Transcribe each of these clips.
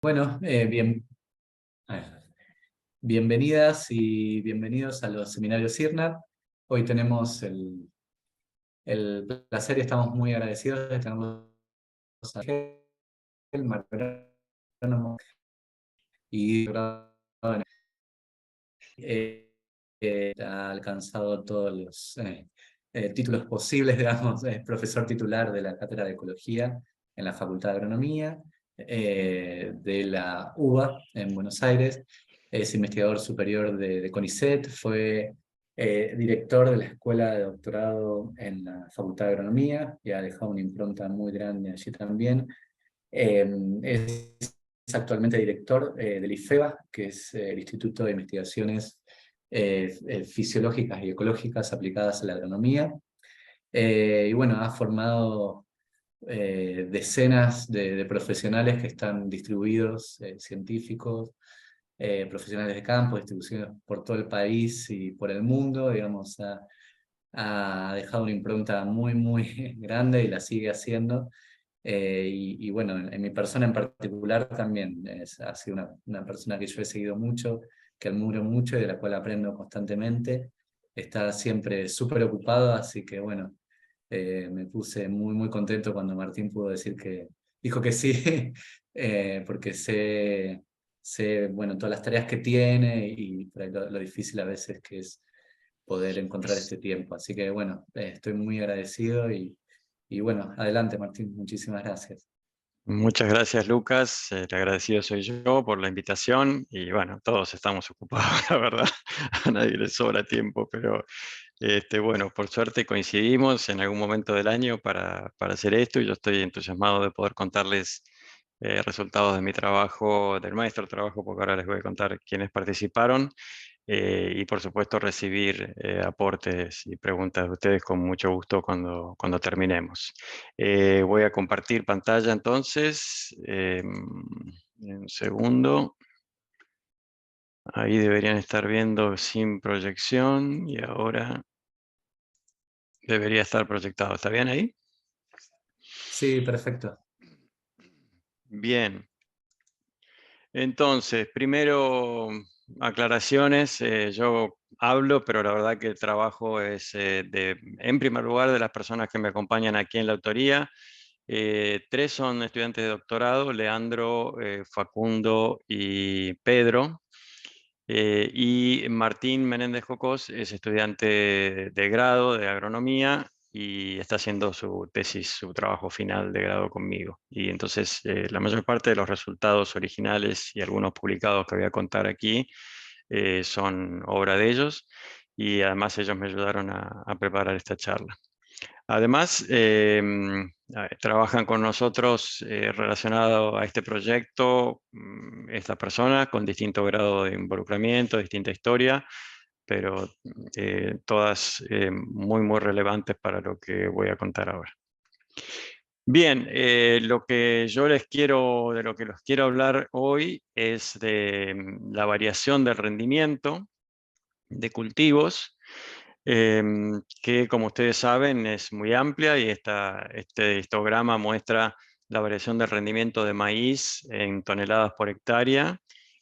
Bueno, a ver, bienvenidas y bienvenidos a los seminarios CIRNAP. Hoy tenemos el placer y estamos muy agradecidos de tenerlos a Ángel, agrónomo y doctorado ha alcanzado todos los títulos posibles, digamos, es profesor titular de la Cátedra de Ecología en la Facultad de Agronomía, de la UBA en Buenos Aires, es investigador superior de CONICET, fue director de la Escuela de Doctorado en la Facultad de Agronomía y ha dejado una impronta muy grande allí también. Es actualmente director del IFEBA, que es el Instituto de Investigaciones Fisiológicas y Ecológicas aplicadas a la agronomía. Y bueno, ha formado decenas de profesionales que están distribuidos, científicos, profesionales de campo, distribuidos por todo el país y por el mundo, digamos, ha dejado una impronta muy, muy grande y la sigue haciendo. Y bueno, en mi persona en particular también ha sido una persona que yo he seguido mucho, que admiro mucho y de la cual aprendo constantemente. Está siempre súper ocupado, así que bueno, me puse muy, muy contento cuando Martín pudo decir dijo que sí, porque bueno, todas las tareas que tiene y por ahí lo difícil a veces que es poder encontrar este tiempo. Así que bueno, estoy muy agradecido y bueno, adelante Martín, muchísimas gracias. Muchas gracias, Lucas. El agradecido soy yo por la invitación y bueno, todos estamos ocupados, la verdad. A nadie le sobra tiempo, pero bueno, por suerte coincidimos en algún momento del año para hacer esto y yo estoy entusiasmado de poder contarles resultados de mi trabajo, del maestro trabajo, porque ahora les voy a contar quiénes participaron. Y por supuesto recibir aportes y preguntas de ustedes con mucho gusto cuando terminemos. Voy a compartir pantalla entonces. En un segundo. Ahí deberían estar viendo sin proyección y ahora debería estar proyectado. ¿Está bien ahí? Sí, perfecto. Bien. Entonces, primero, aclaraciones. Yo hablo, pero la verdad que el trabajo es, en primer lugar, de las personas que me acompañan aquí en la autoría. Tres son estudiantes de doctorado, Leandro, Facundo y Pedro. Y Martín Menéndez Jocós es estudiante de grado de agronomía y está haciendo su tesis, su trabajo final de grado conmigo. Y entonces la mayor parte de los resultados originales y algunos publicados que voy a contar aquí son obra de ellos y además ellos me ayudaron a preparar esta charla. Además, trabajan con nosotros relacionado a este proyecto estas personas con distinto grado de involucramiento, distinta historia, pero todas muy, muy relevantes para lo que voy a contar ahora. Bien, lo que yo de lo que les quiero hablar hoy es de la variación del rendimiento de cultivos, que como ustedes saben es muy amplia y este histograma muestra la variación del rendimiento de maíz en toneladas por hectárea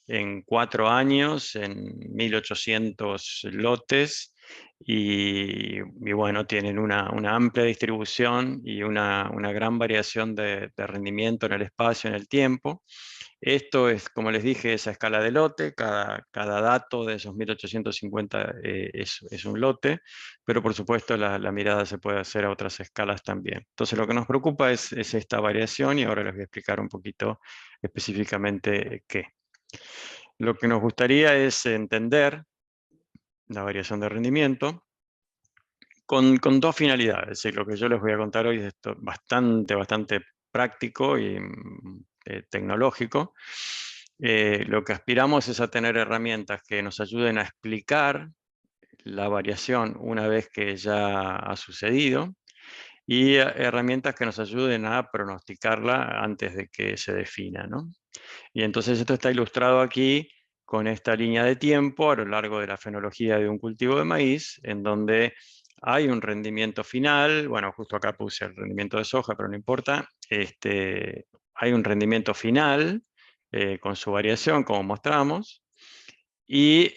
en 4 años, en 1800 lotes, y bueno, tienen una amplia distribución y una gran variación de rendimiento en el espacio, en el tiempo. Esto es, como les dije, esa escala de lote, cada dato de esos 1850 es un lote, pero por supuesto la mirada se puede hacer a otras escalas también. Entonces lo que nos preocupa es esta variación y ahora les voy a explicar un poquito específicamente qué. Lo que nos gustaría es entender la variación de rendimiento con dos finalidades. Es decir, lo que yo les voy a contar hoy es esto bastante práctico y tecnológico. Lo que aspiramos es a tener herramientas que nos ayuden a explicar la variación una vez que ya ha sucedido y herramientas que nos ayuden a pronosticarla antes de que se defina, ¿no? Y entonces esto está ilustrado aquí con esta línea de tiempo a lo largo de la fenología de un cultivo de maíz, en donde hay un rendimiento final. Bueno, justo acá puse el rendimiento de soja, pero no importa. Hay un rendimiento final con su variación, como mostramos, y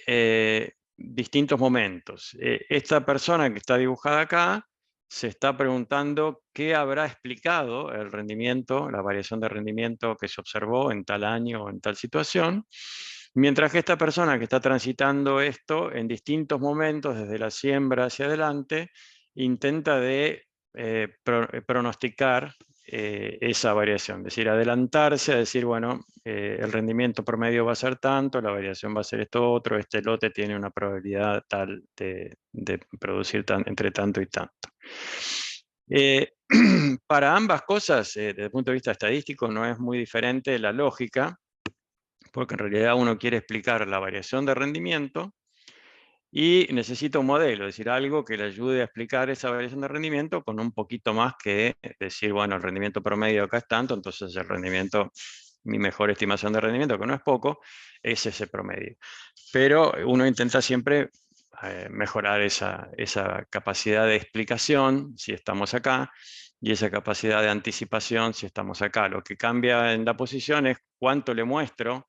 distintos momentos. Esta persona que está dibujada acá se está preguntando qué habrá explicado el rendimiento, la variación de rendimiento que se observó en tal año o en tal situación, mientras que esta persona que está transitando esto en distintos momentos, desde la siembra hacia adelante, intenta de pronosticar esa variación, es decir, adelantarse a decir, bueno, el rendimiento promedio va a ser tanto, la variación va a ser esto otro, este lote tiene una probabilidad tal de producir entre tanto y tanto. Para ambas cosas, desde el punto de vista estadístico, no es muy diferente la lógica, porque en realidad uno quiere explicar la variación de rendimiento y necesita un modelo, es decir, algo que le ayude a explicar esa variación de rendimiento con un poquito más que decir, bueno, el rendimiento promedio acá es tanto, entonces el rendimiento, mi mejor estimación de rendimiento, que no es poco, es ese promedio. Pero uno intenta siempre mejorar esa capacidad de explicación si estamos acá y esa capacidad de anticipación si estamos acá. Lo que cambia en la posición es cuánto le muestro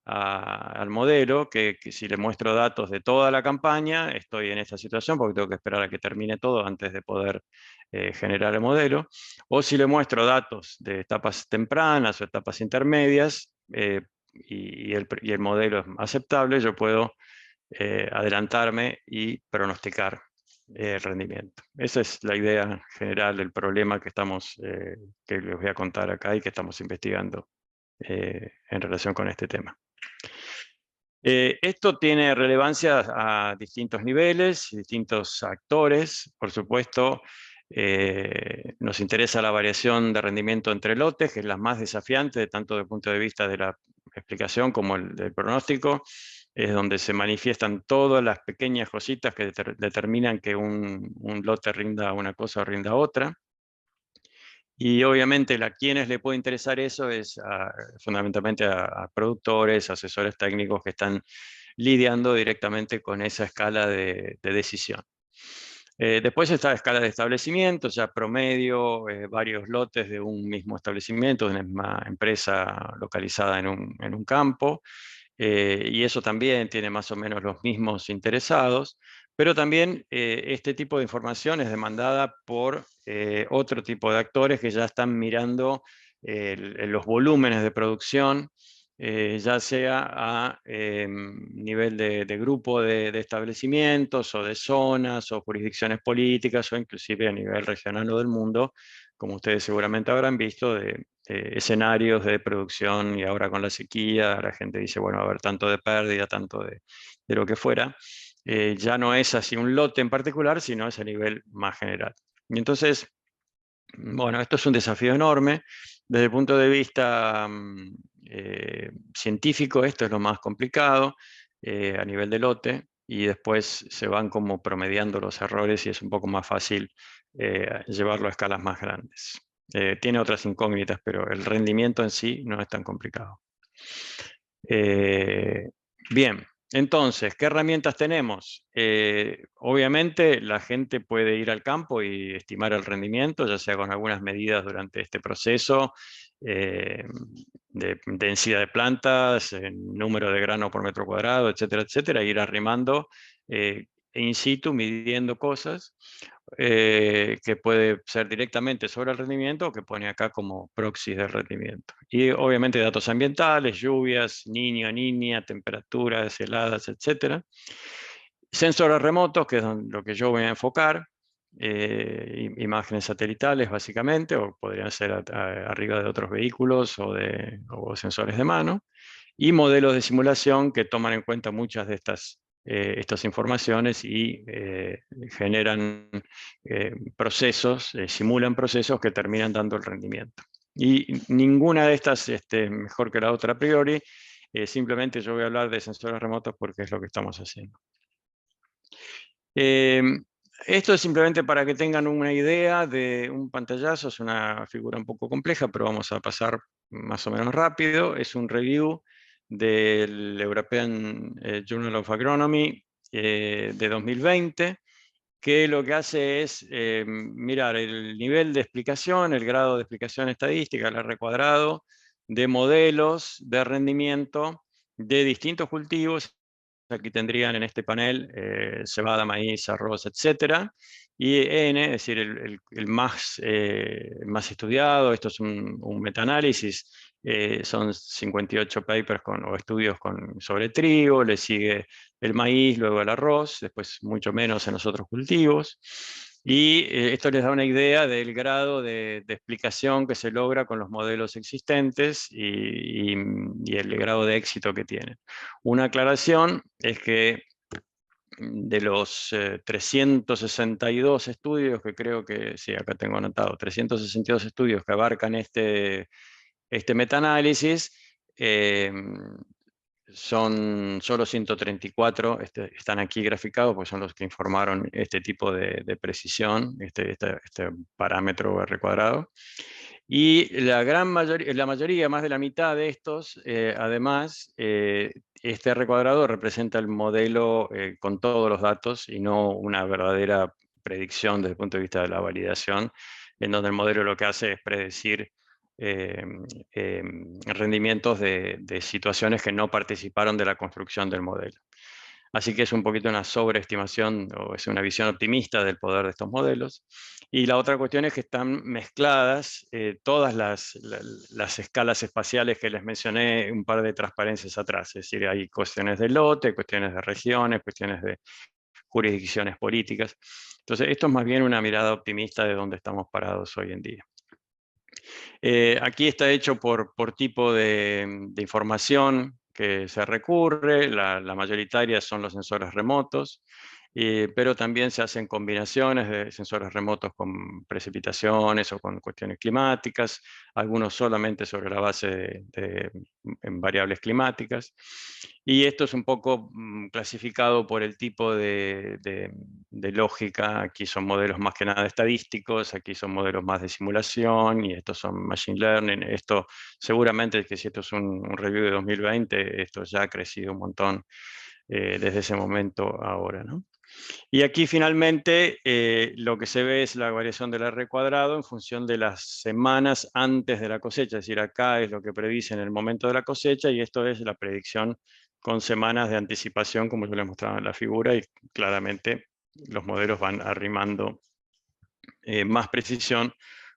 al modelo, que si le muestro datos de toda la campaña, estoy en esta situación porque tengo que esperar a que termine todo antes de poder generar el modelo, o si le muestro datos de etapas tempranas o etapas intermedias y el modelo es aceptable, yo puedo adelantarme y pronosticar el rendimiento. Esa es la idea general del problema que que les voy a contar acá y que estamos investigando en relación con este tema. Esto tiene relevancia a distintos niveles, distintos actores. Por supuesto, nos interesa la variación de rendimiento entre lotes, que es la más desafiante, tanto desde el punto de vista de la explicación como el del pronóstico. Es donde se manifiestan todas las pequeñas cositas que determinan que un lote rinda una cosa o rinda otra. Y obviamente a quienes le puede interesar eso es fundamentalmente a productores, asesores técnicos que están lidiando directamente con esa escala de decisión. Después está la escala de establecimiento, ya promedio, varios lotes de un mismo establecimiento, de una misma empresa localizada en un campo. Y eso también tiene más o menos los mismos interesados, pero también este tipo de información es demandada por otro tipo de actores que ya están mirando los volúmenes de producción, ya sea a nivel de grupo de establecimientos o de zonas o jurisdicciones políticas o inclusive a nivel regional o del mundo, como ustedes seguramente habrán visto, de escenarios de producción y ahora con la sequía la gente dice, bueno, va a haber tanto de pérdida, tanto de lo que fuera. Ya no es así un lote en particular, sino es a nivel más general. Y entonces, bueno, esto es un desafío enorme. Desde el punto de vista científico, esto es lo más complicado a nivel de lote, y después se van como promediando los errores y es un poco más fácil llevarlo a escalas más grandes. Tiene otras incógnitas, pero el rendimiento en sí no es tan complicado. Bien, entonces, ¿qué herramientas tenemos? Obviamente la gente puede ir al campo y estimar el rendimiento, ya sea con algunas medidas durante este proceso, de densidad de plantas, número de grano por metro cuadrado, etcétera, etcétera, ir arrimando in situ, midiendo cosas, que puede ser directamente sobre el rendimiento o que pone acá como proxies del rendimiento. Y obviamente datos ambientales, lluvias, niño, niña, temperaturas, heladas, etc. Sensores remotos, que es lo que yo voy a enfocar, imágenes satelitales básicamente, o podrían ser arriba de otros vehículos o sensores de mano, y modelos de simulación que toman en cuenta muchas de estas informaciones y generan procesos, simulan procesos que terminan dando el rendimiento. Y ninguna de estas mejor que la otra a priori, simplemente yo voy a hablar de sensores remotos porque es lo que estamos haciendo. Esto es simplemente para que tengan una idea de un pantallazo, es una figura un poco compleja, pero vamos a pasar más o menos rápido. Es un review del European Journal of Agronomy de 2020, que lo que hace es mirar el nivel de explicación, el grado de explicación estadística, el R², de modelos de rendimiento de distintos cultivos. Aquí tendrían en este panel cebada, maíz, arroz, etc. Y N, es decir, el más estudiado. Esto es un metaanálisis, son 58 papers o estudios sobre trigo, le sigue el maíz, luego el arroz, después mucho menos en los otros cultivos. Y esto les da una idea del grado de explicación que se logra con los modelos existentes y el grado de éxito que tienen. Una aclaración es que de los 362 estudios, que creo que, sí, acá tengo anotado, 362 estudios que abarcan este metaanálisis, son solo 134, están aquí graficados, porque son los que informaron este tipo de precisión, este parámetro R cuadrado. Y la mayoría, más de la mitad de estos, además, este R cuadrado representa el modelo con todos los datos y no una verdadera predicción desde el punto de vista de la validación, en donde el modelo lo que hace es predecir rendimientos de situaciones que no participaron de la construcción del modelo. Así que es un poquito una sobreestimación, o es una visión optimista del poder de estos modelos. Y la otra cuestión es que están mezcladas todas las escalas espaciales que les mencioné un par de transparencias atrás. Es decir, hay cuestiones de lote, cuestiones de regiones, cuestiones de jurisdicciones políticas. Entonces, esto es más bien una mirada optimista de dónde estamos parados hoy en día. Aquí está hecho por tipo de información que se recurre, la mayoritaria son los sensores remotos, pero también se hacen combinaciones de sensores remotos con precipitaciones o con cuestiones climáticas, algunos solamente sobre la base en variables climáticas. Y esto es un poco clasificado por el tipo de lógica. Aquí son modelos más que nada estadísticos, aquí son modelos más de simulación y estos son machine learning. Esto seguramente, que si esto es un review de 2020, esto ya ha crecido un montón desde ese momento ahora, ¿no? Y aquí finalmente lo que se ve es la variación del R cuadrado en función de las semanas antes de la cosecha. Es decir, acá es lo que predice en el momento de la cosecha y esto es la predicción con semanas de anticipación, como yo les mostraba en la figura, y claramente los modelos van arrimando más precisión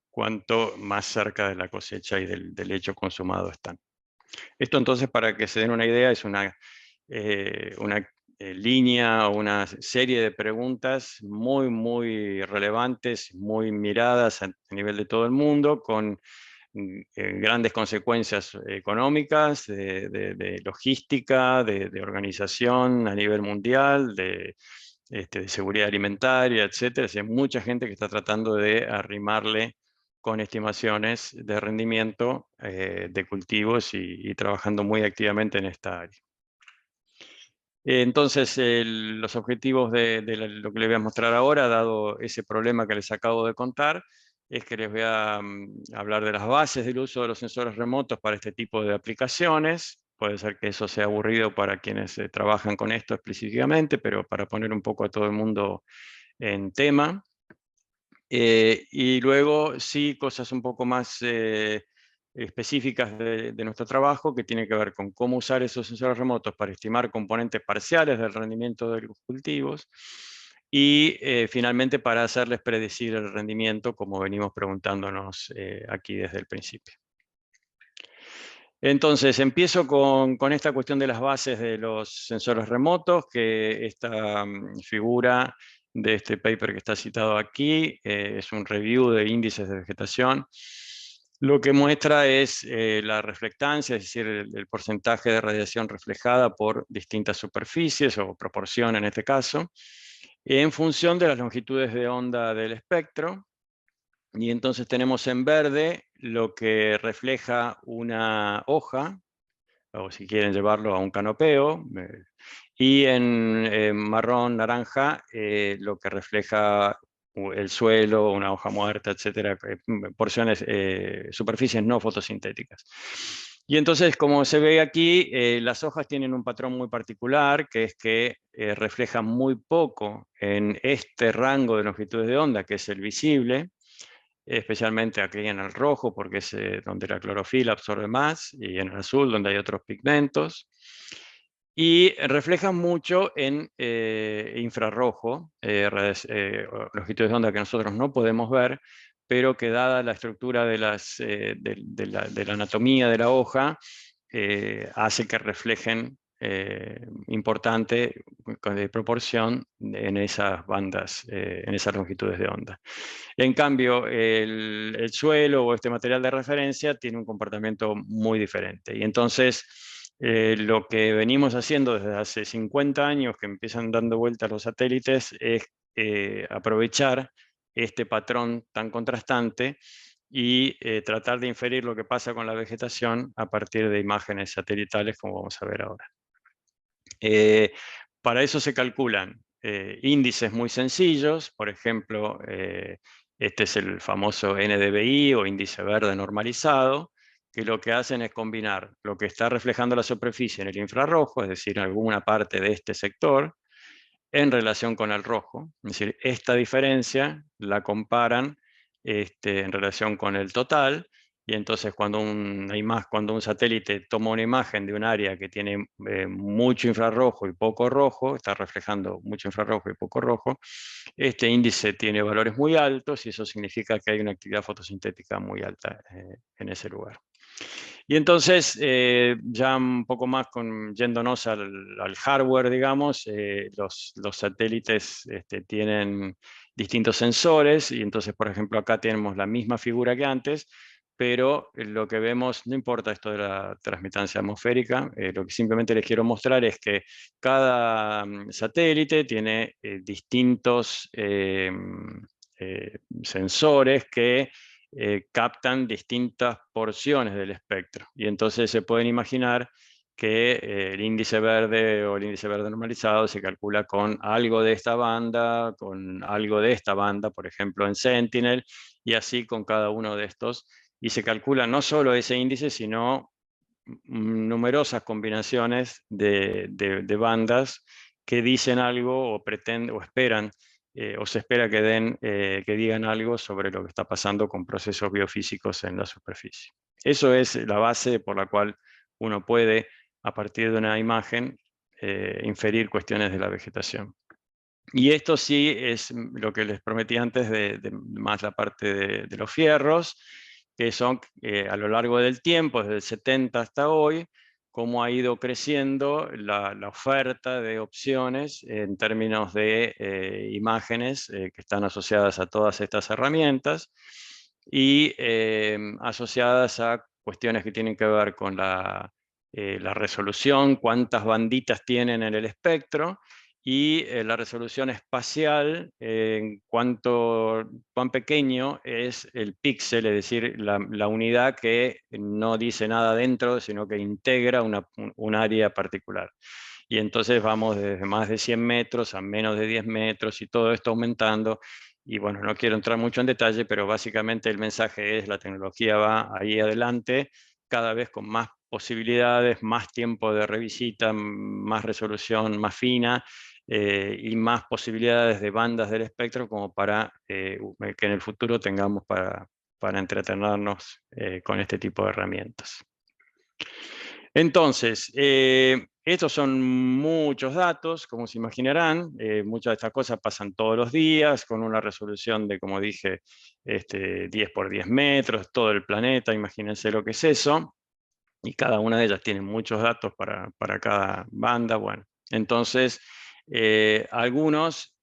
cuanto más cerca de la cosecha y del hecho consumado están. Esto entonces, para que se den una idea, es una línea o una serie de preguntas muy, muy relevantes, muy miradas a nivel de todo el mundo, con grandes consecuencias económicas, de logística, de organización a nivel mundial, de seguridad alimentaria, etc. Hay mucha gente que está tratando de arrimarle con estimaciones de rendimiento de cultivos y trabajando muy activamente en esta área. Entonces, los objetivos de lo que les voy a mostrar ahora, dado ese problema que les acabo de contar, es que les voy a hablar de las bases del uso de los sensores remotos para este tipo de aplicaciones. Puede ser que eso sea aburrido para quienes trabajan con esto específicamente, pero para poner un poco a todo el mundo en tema. Y luego sí, cosas un poco más específicas de nuestro trabajo, que tiene que ver con cómo usar esos sensores remotos para estimar componentes parciales del rendimiento de los cultivos y finalmente para hacerles predecir el rendimiento, como venimos preguntándonos aquí desde el principio. Entonces, empiezo con esta cuestión de las bases de los sensores remotos, que esta figura de este paper que está citado aquí es un review de índices de vegetación. Lo que muestra es la reflectancia, es decir, el porcentaje de radiación reflejada por distintas superficies, o proporción en este caso, en función de las longitudes de onda del espectro. Y entonces tenemos en verde lo que refleja una hoja, o si quieren llevarlo a un canopeo, y en marrón naranja lo que refleja el suelo, una hoja muerta, etcétera, porciones, superficies no fotosintéticas. Y entonces, como se ve aquí, las hojas tienen un patrón muy particular, que es que reflejan muy poco en este rango de longitudes de onda, que es el visible, especialmente aquí en el rojo, porque es donde la clorofila absorbe más, y en el azul, donde hay otros pigmentos. Y reflejan mucho en infrarrojo, longitudes de onda que nosotros no podemos ver, pero que dada la estructura de la anatomía de la hoja, hace que reflejen importante de proporción en esas bandas, en esas longitudes de onda. En cambio, el suelo o este material de referencia tiene un comportamiento muy diferente. Y entonces, lo que venimos haciendo desde hace 50 años, que empiezan dando vueltas los satélites, es aprovechar este patrón tan contrastante y tratar de inferir lo que pasa con la vegetación a partir de imágenes satelitales, como vamos a ver ahora. Para eso se calculan índices muy sencillos, por ejemplo, este es el famoso NDVI o índice verde normalizado, que lo que hacen es combinar lo que está reflejando la superficie en el infrarrojo, es decir, alguna parte de este sector, en relación con el rojo. Es decir, esta diferencia la comparan en relación con el total, y entonces cuando un satélite toma una imagen de un área que tiene mucho infrarrojo y poco rojo, está reflejando mucho infrarrojo y poco rojo, este índice tiene valores muy altos y eso significa que hay una actividad fotosintética muy alta en ese lugar. Y entonces, ya un poco más yéndonos al hardware, digamos, los satélites tienen distintos sensores, y entonces, por ejemplo, acá tenemos la misma figura que antes, pero lo que vemos, no importa esto de la transmitancia atmosférica, lo que simplemente les quiero mostrar es que cada satélite tiene distintos sensores que captan distintas porciones del espectro. Y entonces se pueden imaginar que el índice verde o el índice verde normalizado se calcula con algo de esta banda, con algo de esta banda, por ejemplo en Sentinel, y así con cada uno de estos. Y se calcula no solo ese índice, sino numerosas combinaciones de bandas que dicen algo o pretenden o esperan o se espera que digan algo sobre lo que está pasando con procesos biofísicos en la superficie. Eso es la base por la cual uno puede, a partir de una imagen, inferir cuestiones de la vegetación. Y esto sí es lo que les prometí antes de más la parte de los fierros, que son a lo largo del tiempo, desde el 70 hasta hoy, cómo ha ido creciendo la oferta de opciones en términos de imágenes que están asociadas a todas estas herramientas y asociadas a cuestiones que tienen que ver con la resolución, cuántas banditas tienen en el espectro, y la resolución espacial, en cuán pequeño es el píxel, es decir, la unidad que no dice nada dentro, sino que integra un área particular. Y entonces vamos desde más de 100 metros a menos de 10 metros y todo esto aumentando. Y bueno, no quiero entrar mucho en detalle, pero básicamente el mensaje es: la tecnología va ahí adelante, cada vez con más posibilidades, más tiempo de revisita, más resolución más fina, y más posibilidades de bandas del espectro como para que en el futuro tengamos para entretenernos con este tipo de herramientas. Entonces, estos son muchos datos, como se imaginarán. Muchas de estas cosas pasan todos los días con una resolución de, como dije, 10 por 10 metros, todo el planeta, imagínense lo que es eso. Y cada una de ellas tiene muchos datos para cada banda. Bueno, entonces, algunos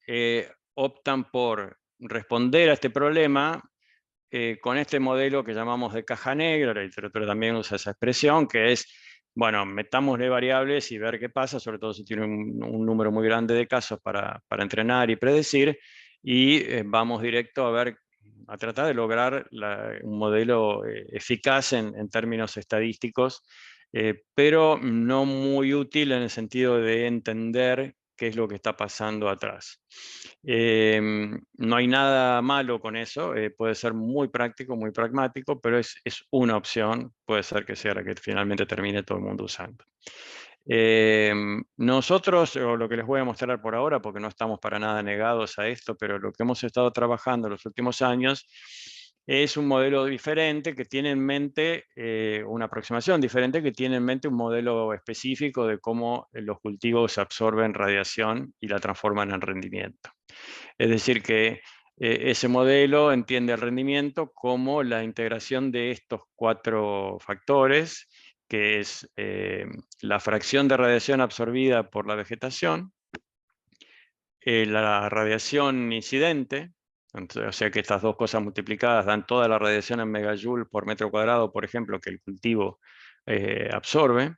optan por responder a este problema con este modelo que llamamos de caja negra. La literatura también usa esa expresión, que es, bueno, metámosle variables y ver qué pasa, sobre todo si tiene un número muy grande de casos para entrenar y predecir, y vamos directo a tratar de lograr un modelo eficaz en términos estadísticos, pero no muy útil en el sentido de entender qué es lo que está pasando atrás. No hay nada malo con eso, puede ser muy práctico, muy pragmático, pero es una opción, puede ser que sea la que finalmente termine todo el mundo usando. Nosotros, o lo que les voy a mostrar por ahora, porque no estamos para nada negados a esto, pero lo que hemos estado trabajando en los últimos años es un modelo diferente que tiene en mente, una aproximación diferente que tiene en mente un modelo específico de cómo los cultivos absorben radiación y la transforman en rendimiento. Es decir, que ese modelo entiende el rendimiento como la integración de estos 4 factores, que es la fracción de radiación absorbida por la vegetación, la radiación incidente, o sea que estas dos cosas multiplicadas dan toda la radiación en megajoule por metro cuadrado, por ejemplo, que el cultivo absorbe,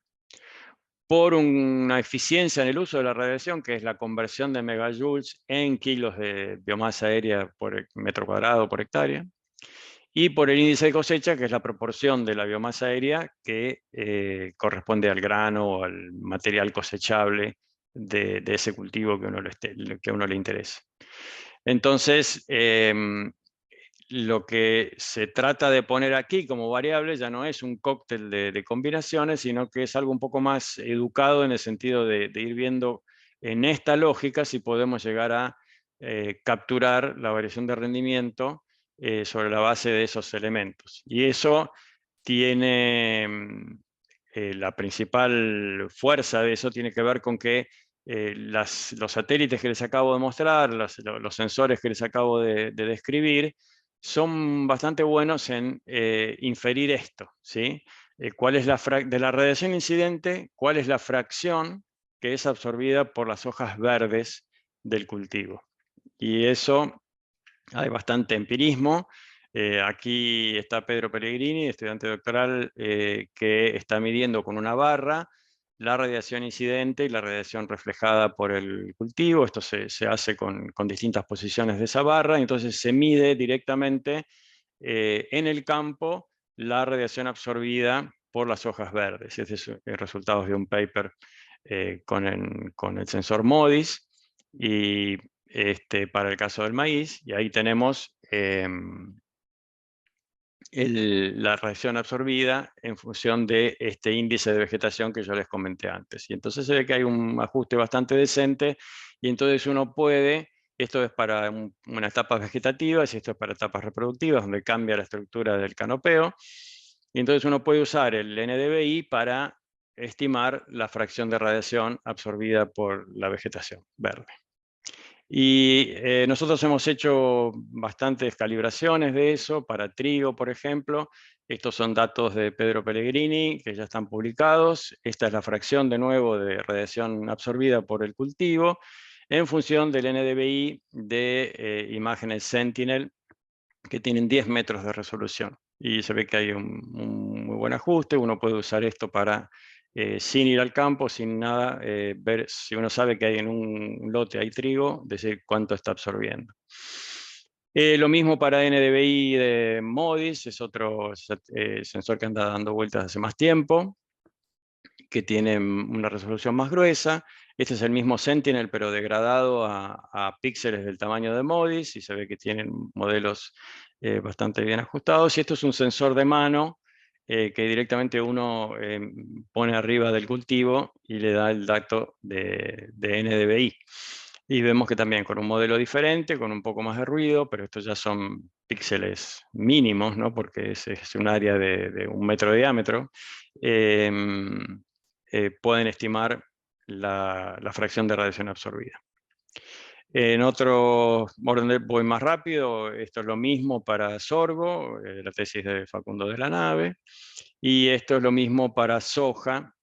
por una eficiencia en el uso de la radiación, que es la conversión de megajoules en kilos de biomasa aérea por metro cuadrado por hectárea, y por el índice de cosecha, que es la proporción de la biomasa aérea que corresponde al grano o al material cosechable de ese cultivo que a uno le interesa. Entonces, lo que se trata de poner aquí como variable ya no es un cóctel de combinaciones, sino que es algo un poco más educado en el sentido de ir viendo en esta lógica si podemos llegar a capturar la variación de rendimiento sobre la base de esos elementos. Y eso tiene la principal fuerza de eso tiene que ver con que los satélites que les acabo de mostrar, los sensores que les acabo de describir, son bastante buenos en inferir esto, ¿sí? ¿Cuál es de la radiación incidente? ¿Cuál es la fracción que es absorbida por las hojas verdes del cultivo? Y eso hay bastante empirismo. Aquí está Pedro Pellegrini, estudiante doctoral, que está midiendo con una barra la radiación incidente y la radiación reflejada por el cultivo. Esto se hace con distintas posiciones de esa barra, entonces se mide directamente en el campo la radiación absorbida por las hojas verdes. Este es el resultado de un paper con el sensor MODIS y para el caso del maíz, y ahí tenemos la radiación absorbida en función de este índice de vegetación que yo les comenté antes. Y entonces se ve que hay un ajuste bastante decente y entonces uno puede, esto es para unas etapas vegetativas y esto es para etapas reproductivas, donde cambia la estructura del canopeo, y entonces uno puede usar el NDVI para estimar la fracción de radiación absorbida por la vegetación verde. Y nosotros hemos hecho bastantes calibraciones de eso para trigo, por ejemplo. Estos son datos de Pedro Pellegrini, que ya están publicados. Esta es la fracción, de nuevo, de radiación absorbida por el cultivo, en función del NDVI de imágenes Sentinel, que tienen 10 metros de resolución. Y se ve que hay un muy buen ajuste. Uno puede usar esto para, sin ir al campo, sin nada, ver si uno sabe que hay en un lote hay trigo, decir cuánto está absorbiendo. Lo mismo para NDVI de MODIS, es otro sensor que anda dando vueltas hace más tiempo, que tiene una resolución más gruesa. Este es el mismo Sentinel, pero degradado a píxeles del tamaño de MODIS, y se ve que tienen modelos bastante bien ajustados. Y esto es un sensor de mano que directamente uno pone arriba del cultivo y le da el dato de NDVI. Y vemos que también con un modelo diferente, con un poco más de ruido, pero estos ya son píxeles mínimos, ¿no? Porque es un área de 1 metro de diámetro. Pueden estimar la fracción de radiación absorbida. En otro orden voy más rápido, esto es lo mismo para sorgo, la tesis de Facundo de la Nave, y esto es lo mismo para soja,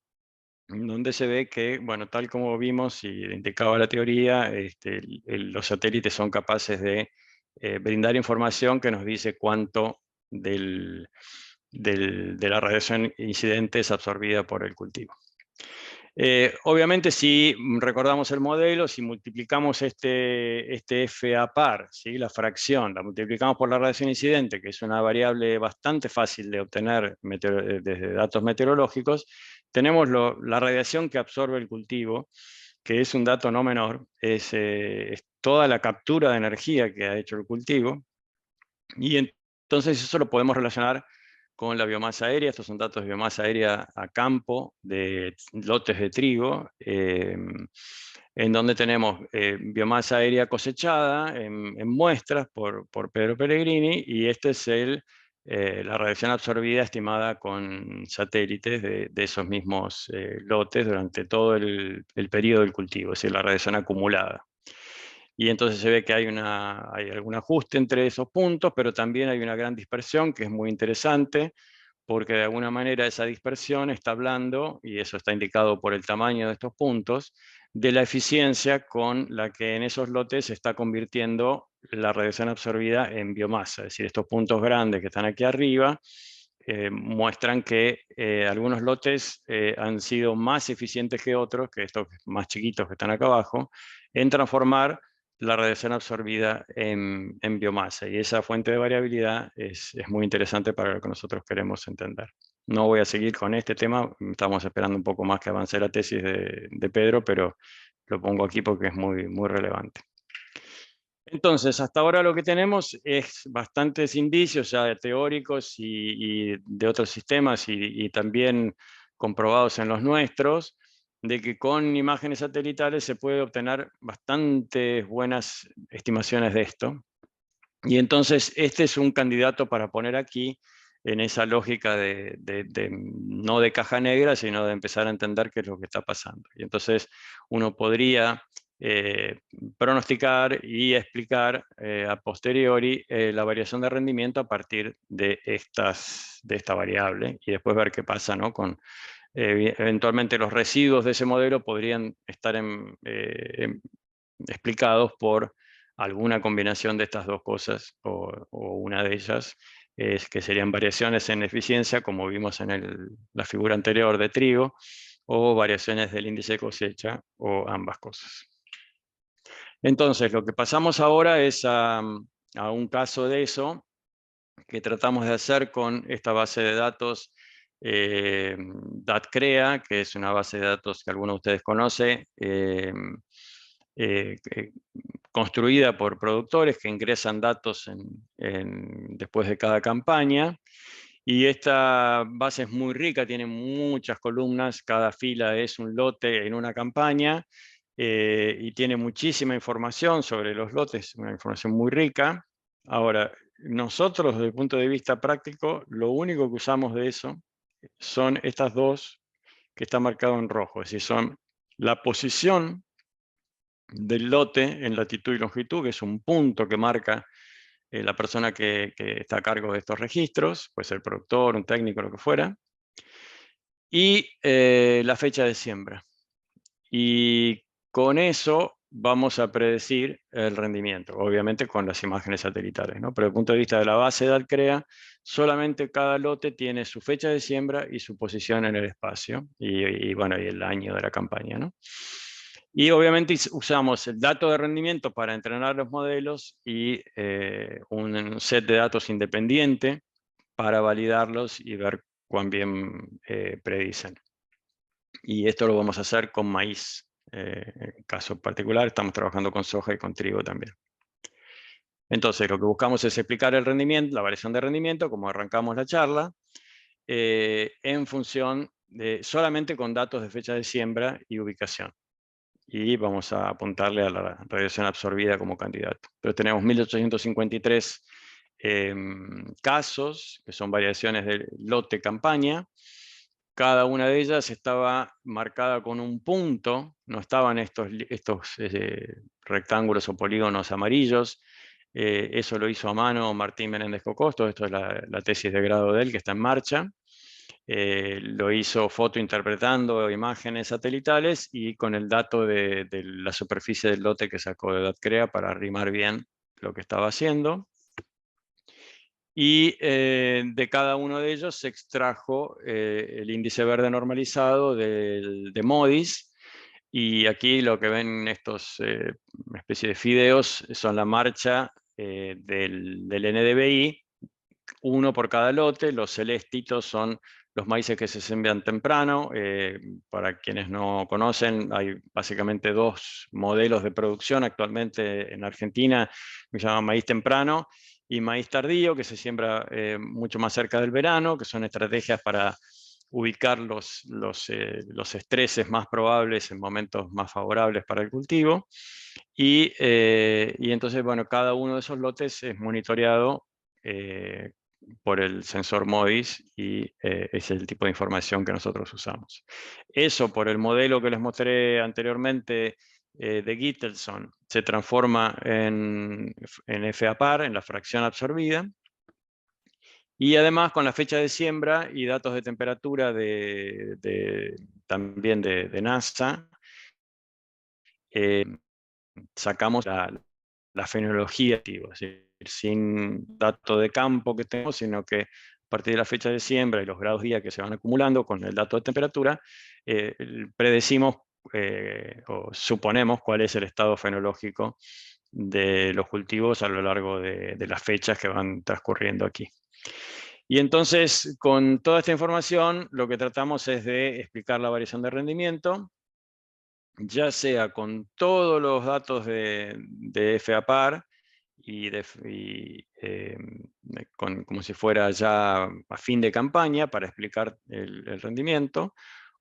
donde se ve que, bueno, tal como vimos y indicaba la teoría, los satélites son capaces de brindar información que nos dice cuánto de la radiación incidente es absorbida por el cultivo. Obviamente, si recordamos el modelo, si multiplicamos este FA par, ¿sí? La fracción, la multiplicamos por la radiación incidente, que es una variable bastante fácil de obtener desde datos meteorológicos, tenemos la radiación que absorbe el cultivo, que es un dato no menor, es toda la captura de energía que ha hecho el cultivo, y entonces eso lo podemos relacionar con la biomasa aérea. Estos son datos de biomasa aérea a campo de lotes de trigo, en donde tenemos biomasa aérea cosechada en muestras por Pedro Pellegrini, y este es la radiación absorbida estimada con satélites de esos mismos lotes durante todo el periodo del cultivo, es decir, la radiación acumulada. Y entonces se ve que hay algún ajuste entre esos puntos, pero también hay una gran dispersión que es muy interesante, porque de alguna manera esa dispersión está hablando, y eso está indicado por el tamaño de estos puntos, de la eficiencia con la que en esos lotes se está convirtiendo la radiación absorbida en biomasa. Es decir, estos puntos grandes que están aquí arriba muestran que algunos lotes han sido más eficientes que otros, que estos más chiquitos que están acá abajo, en transformar la radiación absorbida en biomasa. Y esa fuente de variabilidad es muy interesante para lo que nosotros queremos entender. No voy a seguir con este tema, estamos esperando un poco más que avance la tesis de Pedro, pero lo pongo aquí porque es muy, muy relevante. Entonces, hasta ahora lo que tenemos es bastantes indicios ya teóricos y de otros sistemas y también comprobados en los nuestros, de que con imágenes satelitales se puede obtener bastantes buenas estimaciones de esto. Y entonces este es un candidato para poner aquí en esa lógica no de caja negra, sino de empezar a entender qué es lo que está pasando. Y entonces uno podría pronosticar y explicar a posteriori la variación de rendimiento a partir de esta variable, y después ver qué pasa, ¿no? Eventualmente los residuos de ese modelo podrían estar explicados por alguna combinación de estas dos cosas, o una de ellas, que serían variaciones en eficiencia, como vimos en la figura anterior de trigo, o variaciones del índice de cosecha, o ambas cosas. Entonces, lo que pasamos ahora es a un caso de eso, que tratamos de hacer con esta base de datos DATCREA, que es una base de datos que alguno de ustedes conoce, construida por productores que ingresan datos después de cada campaña. Y esta base es muy rica, tiene muchas columnas, cada fila es un lote en una campaña, y tiene muchísima información sobre los lotes, una información muy rica. Ahora, nosotros desde el punto de vista práctico, lo único que usamos de eso son estas dos que están marcadas en rojo, es decir, son la posición del lote en latitud y longitud, que es un punto que marca la persona que está a cargo de estos registros, puede ser el productor, un técnico, lo que fuera, y la fecha de siembra. Y con eso vamos a predecir el rendimiento, obviamente con las imágenes satelitales, ¿no? Pero desde el punto de vista de la base de ADCREA, solamente cada lote tiene su fecha de siembra y su posición en el espacio, bueno, y el año de la campaña, ¿no? Y obviamente usamos el dato de rendimiento para entrenar los modelos y un set de datos independiente para validarlos y ver cuán bien predicen. Y esto lo vamos a hacer con maíz. En caso particular, estamos trabajando con soja y con trigo también. Entonces, lo que buscamos es explicar el rendimiento, la variación de rendimiento, como arrancamos la charla, en función solamente con datos de fecha de siembra y ubicación. Y vamos a apuntarle a la radiación absorbida como candidato. Pero tenemos 1853 casos, que son variaciones del lote campaña. Cada una de ellas estaba marcada con un punto, no estaban estos rectángulos o polígonos amarillos. Eso lo hizo a mano Martín Menéndez Cocosto, esto es la tesis de grado de él que está en marcha. Lo hizo fotointerpretando imágenes satelitales y con el dato de la superficie del lote que sacó de DATCREA para arrimar bien lo que estaba haciendo. Y de cada uno de ellos se extrajo el índice verde normalizado de MODIS. Y aquí lo que ven estos especie de fideos son la marcha del NDVI, uno por cada lote. Los celestitos son los maíces que se siembran temprano. Para quienes no conocen, hay básicamente dos modelos de producción actualmente en Argentina, que se llaman maíz temprano y maíz tardío, que se siembra mucho más cerca del verano, que son estrategias para ubicar los estreses más probables en momentos más favorables para el cultivo. Y entonces, bueno, cada uno de esos lotes es monitoreado por el sensor MODIS y ese es el tipo de información que nosotros usamos. Eso, por el modelo que les mostré anteriormente de Gitelson, se transforma en FAPAR, en la fracción absorbida, y además con la fecha de siembra y datos de temperatura también de NASA, sacamos la fenología, es decir, sin dato de campo que tenemos, sino que a partir de la fecha de siembra y los grados día que se van acumulando con el dato de temperatura, predecimos o suponemos cuál es el estado fenológico de los cultivos a lo largo de las fechas que van transcurriendo aquí. Y entonces, con toda esta información, lo que tratamos es de explicar la variación de rendimiento, ya sea con todos los datos de FAPAR y como si fuera ya a fin de campaña para explicar el rendimiento,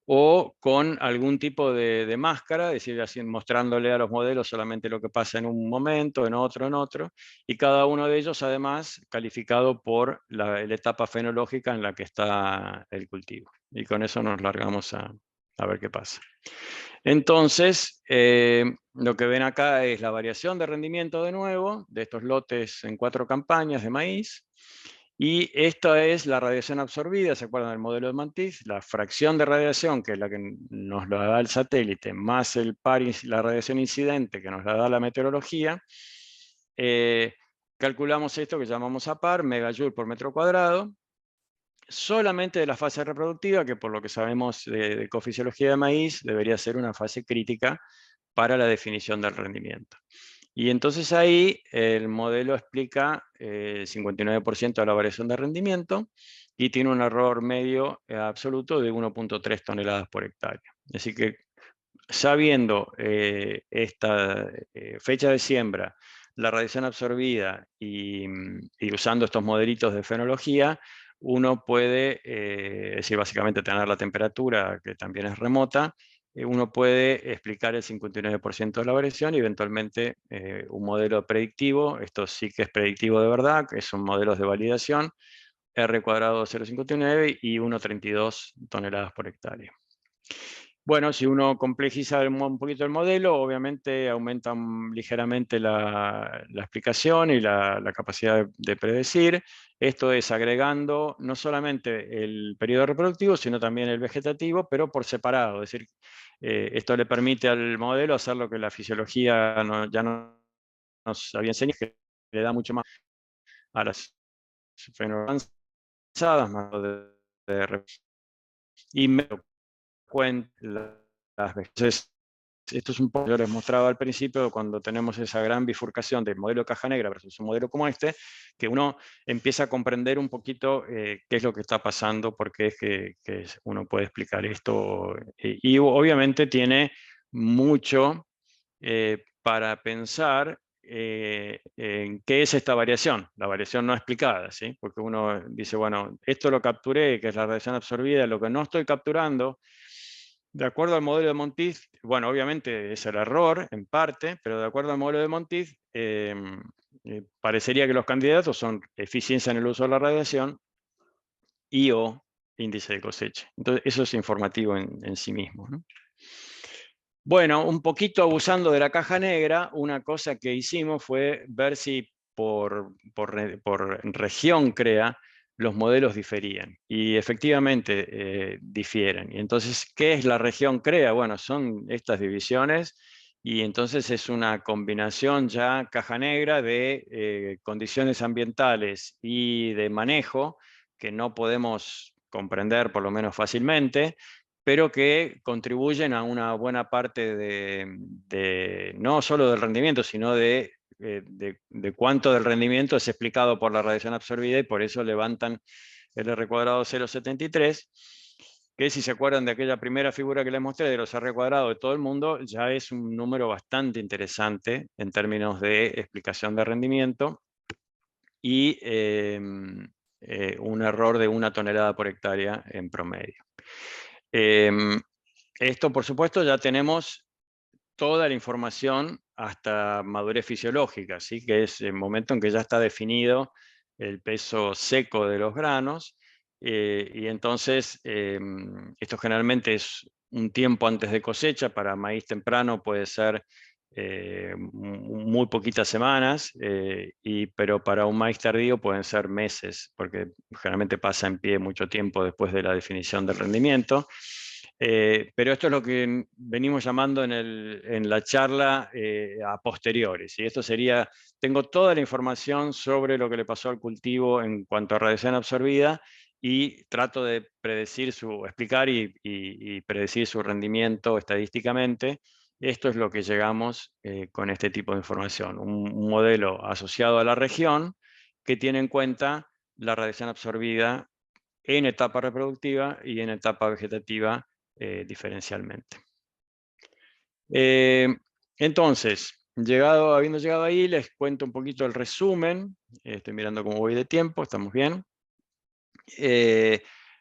o con algún tipo de máscara, es decir, así, mostrándole a los modelos solamente lo que pasa en un momento, en otro, y cada uno de ellos además calificado por la etapa fenológica en la que está el cultivo. Y con eso nos largamos a ver qué pasa. Entonces, lo que ven acá es la variación de rendimiento de nuevo, de estos lotes en 4 campañas de maíz. Y esta es la radiación absorbida, ¿se acuerdan del modelo de Mantis? La fracción de radiación, que es la que nos la da el satélite, más la radiación incidente, que nos la da la meteorología. Calculamos esto que llamamos APAR, megajoule por metro cuadrado, solamente de la fase reproductiva, que por lo que sabemos de ecofisiología de maíz, debería ser una fase crítica para la definición del rendimiento. Y entonces ahí el modelo explica el 59% de la variación de rendimiento y tiene un error medio absoluto de 1.3 toneladas por hectárea. Así que sabiendo esta fecha de siembra, la radiación absorbida y usando estos modelitos de fenología, uno puede, es decir, básicamente tener la temperatura, que también es remota, uno puede explicar el 59% de la variación y eventualmente un modelo predictivo, esto sí que es predictivo de verdad, que son modelos de validación, R cuadrado 0,59 y 1,32 toneladas por hectárea. Bueno, si uno complejiza un poquito el modelo, obviamente aumenta ligeramente la explicación y la capacidad de predecir. Esto es agregando no solamente el periodo reproductivo, sino también el vegetativo, pero por separado. Es decir, esto le permite al modelo hacer lo que la fisiología ya no nos había enseñado, que le da mucho más a las fenoavanzadas, más y me cuenta las veces. Esto es un poco, yo les mostraba al principio, cuando tenemos esa gran bifurcación del modelo de caja negra versus un modelo como este, que uno empieza a comprender un poquito qué es lo que está pasando, por qué es que uno puede explicar esto. Y obviamente tiene mucho para pensar en qué es esta variación, la variación no explicada, ¿sí? Porque uno dice, bueno, esto lo capturé, que es la radiación absorbida, lo que no estoy capturando, de acuerdo al modelo de Montiz, bueno, obviamente es el error en parte, pero de acuerdo al modelo de Montiz, parecería que los candidatos son eficiencia en el uso de la radiación y o índice de cosecha. Entonces, eso es informativo en sí mismo, ¿no? Bueno, un poquito abusando de la caja negra, una cosa que hicimos fue ver si por región CREA los modelos diferían. Y efectivamente difieren. Y entonces, ¿qué es la región CREA? Bueno, son estas divisiones y entonces es una combinación ya caja negra de condiciones ambientales y de manejo que no podemos comprender por lo menos fácilmente, pero que contribuyen a una buena parte no solo del rendimiento, sino de cuánto del rendimiento es explicado por la radiación absorbida, y por eso levantan el R cuadrado 0,73, que si se acuerdan de aquella primera figura que les mostré de los R cuadrados de todo el mundo, ya es un número bastante interesante en términos de explicación de rendimiento. y un error de 1 tonelada por hectárea en promedio. Esto, por supuesto, ya tenemos toda la información hasta madurez fisiológica, ¿sí? Que es el momento en que ya está definido el peso seco de los granos, y entonces esto generalmente es un tiempo antes de cosecha. Para maíz temprano puede ser muy poquitas semanas, pero para un maíz tardío pueden ser meses, porque generalmente pasa en pie mucho tiempo después de la definición del rendimiento. Pero esto es lo que venimos llamando en la charla a posteriores. Y esto sería, tengo toda la información sobre lo que le pasó al cultivo en cuanto a radiación absorbida, y trato de predecir explicar y predecir su rendimiento estadísticamente. Esto es lo que llegamos con este tipo de información. Un modelo asociado a la región que tiene en cuenta la radiación absorbida en etapa reproductiva y en etapa vegetativa diferencialmente. Entonces, habiendo llegado ahí, les cuento un poquito el resumen. Estoy mirando cómo voy de tiempo, estamos bien.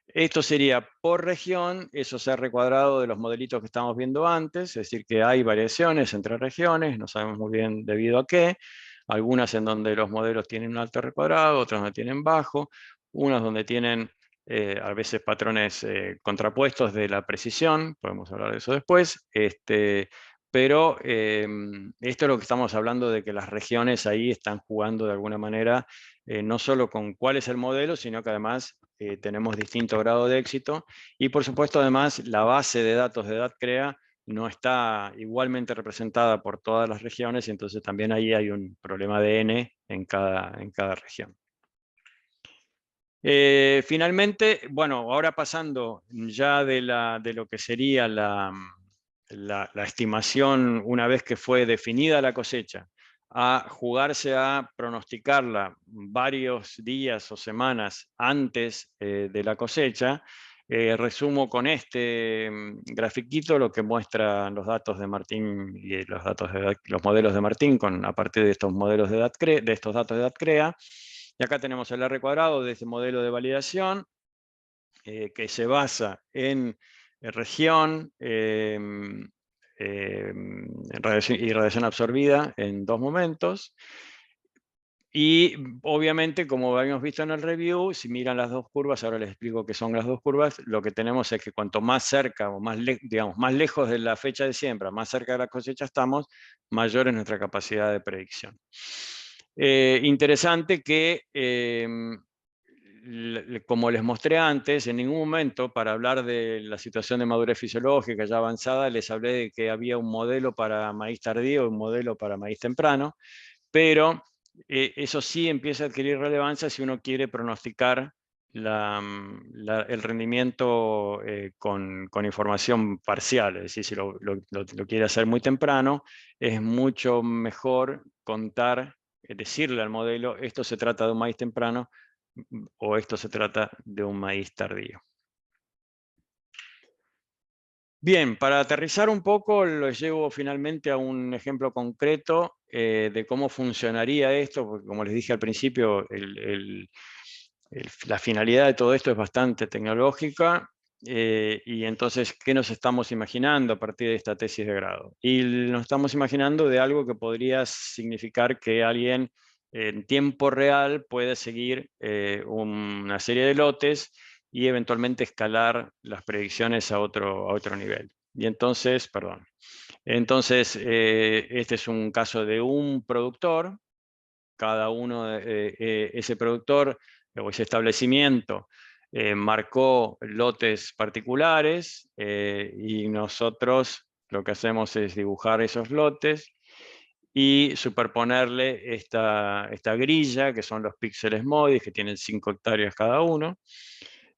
Esto sería por región, eso se ha recuadrado de los modelitos que estamos viendo antes, es decir, que hay variaciones entre regiones, no sabemos muy bien debido a qué. Algunas en donde los modelos tienen un alto recuadrado, otras donde tienen bajo, unas donde tienen a veces patrones contrapuestos de la precisión, podemos hablar de eso después, pero esto es lo que estamos hablando, de que las regiones ahí están jugando de alguna manera, no solo con cuál es el modelo, sino que además tenemos distinto grado de éxito, y por supuesto además la base de datos de DATCREA no está igualmente representada por todas las regiones, y entonces también ahí hay un problema de N en cada región. Finalmente, bueno, ahora pasando ya de lo que sería la estimación una vez que fue definida la cosecha, a jugarse a pronosticarla varios días o semanas antes de la cosecha, resumo con este grafiquito lo que muestran los datos de Martín y los modelos de Martín a partir de estos modelos de estos datos de DATCREA. Y acá tenemos el R cuadrado de este modelo de validación, que se basa en región radiación absorbida en 2 momentos. Y obviamente, como habíamos visto en el review, si miran las 2 curvas, ahora les explico qué son las 2 curvas, lo que tenemos es que cuanto más cerca o más lejos de la fecha de siembra, más cerca de la cosecha estamos, mayor es nuestra capacidad de predicción. Interesante que, como les mostré antes, en ningún momento, para hablar de la situación de madurez fisiológica ya avanzada, les hablé de que había un modelo para maíz tardío y un modelo para maíz temprano, pero eso sí empieza a adquirir relevancia si uno quiere pronosticar el rendimiento con información parcial. Es decir, si lo quiere hacer muy temprano, es mucho mejor contar, decirle al modelo, esto se trata de un maíz temprano o esto se trata de un maíz tardío. Bien, para aterrizar un poco, los llevo finalmente a un ejemplo concreto de cómo funcionaría esto, porque como les dije al principio, la finalidad de todo esto es bastante tecnológica, y entonces, ¿qué nos estamos imaginando a partir de esta tesis de grado? Y nos estamos imaginando de algo que podría significar que alguien en tiempo real puede seguir una serie de lotes y eventualmente escalar las predicciones a otro nivel. Y entonces, este es un caso de un productor. Cada uno de ese productor o ese establecimiento marcó lotes particulares, y nosotros lo que hacemos es dibujar esos lotes y superponerle esta grilla, que son los píxeles MODIS, que tienen 5 hectáreas cada uno,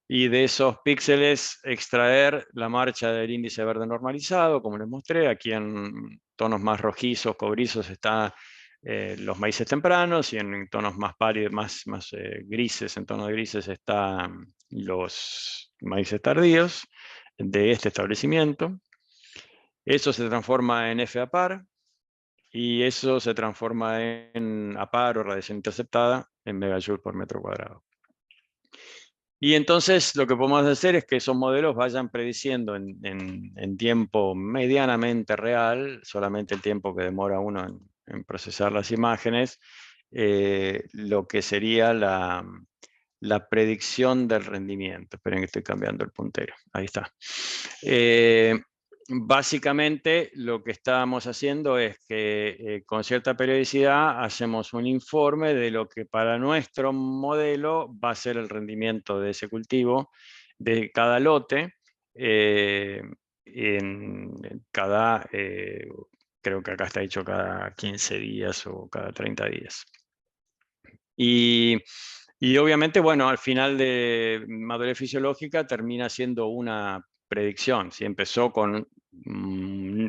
y de esos píxeles extraer la marcha del índice verde normalizado, como les mostré. Aquí en tonos más rojizos, cobrizos, están los maíces tempranos, y en tonos más pálidos, más grises, en tonos de grises, están los maíces tardíos de este establecimiento. Eso se transforma en FAPAR, y eso se transforma en APAR o radiación interceptada, en megajoules por metro cuadrado. Y entonces lo que podemos hacer es que esos modelos vayan prediciendo en tiempo medianamente real, solamente el tiempo que demora uno en procesar las imágenes, lo que sería la predicción del rendimiento. Esperen que estoy cambiando el puntero. Ahí está. Básicamente lo que estábamos haciendo es que con cierta periodicidad hacemos un informe de lo que para nuestro modelo va a ser el rendimiento de ese cultivo, de cada lote, en cada, creo que acá está dicho cada 15 días o cada 30 días. Y obviamente, bueno, al final de madurez fisiológica termina siendo una predicción. Si empezó con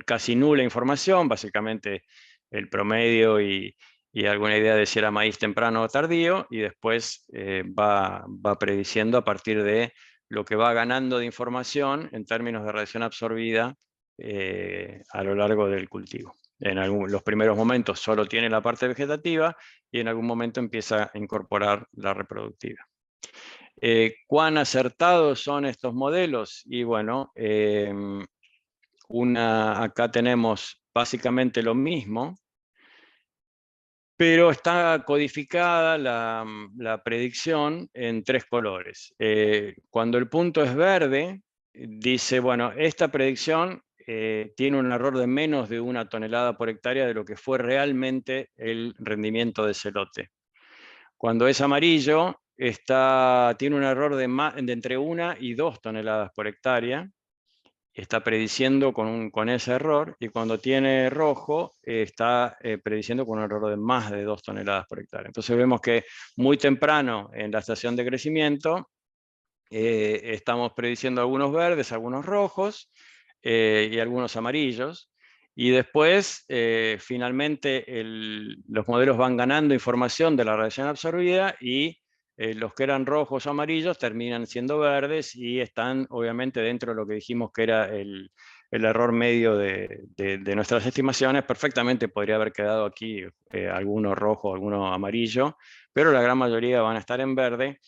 casi nula información, básicamente el promedio y alguna idea de si era maíz temprano o tardío, y después va prediciendo a partir de lo que va ganando de información en términos de radiación absorbida a lo largo del cultivo. En los primeros momentos solo tiene la parte vegetativa y en algún momento empieza a incorporar la reproductiva. ¿Cuán acertados son estos modelos? Y bueno, acá tenemos básicamente lo mismo, pero está codificada la predicción en 3 colores. Cuando el punto es verde, dice, bueno, esta predicción tiene un error de menos de 1 tonelada por hectárea de lo que fue realmente el rendimiento de ese lote. Cuando es amarillo, tiene un error de entre 1 y 2 toneladas por hectárea. Está prediciendo con ese error, y cuando tiene rojo está prediciendo con un error de más de 2 toneladas por hectárea. Entonces vemos que muy temprano en la estación de crecimiento estamos prediciendo algunos verdes, algunos rojos y algunos amarillos, y después finalmente los modelos van ganando información de la radiación absorbida y los que eran rojos o amarillos terminan siendo verdes y están obviamente dentro de lo que dijimos que era el error medio de nuestras estimaciones. Perfectamente podría haber quedado aquí alguno rojo, alguno amarillo, pero la gran mayoría van a estar en verde,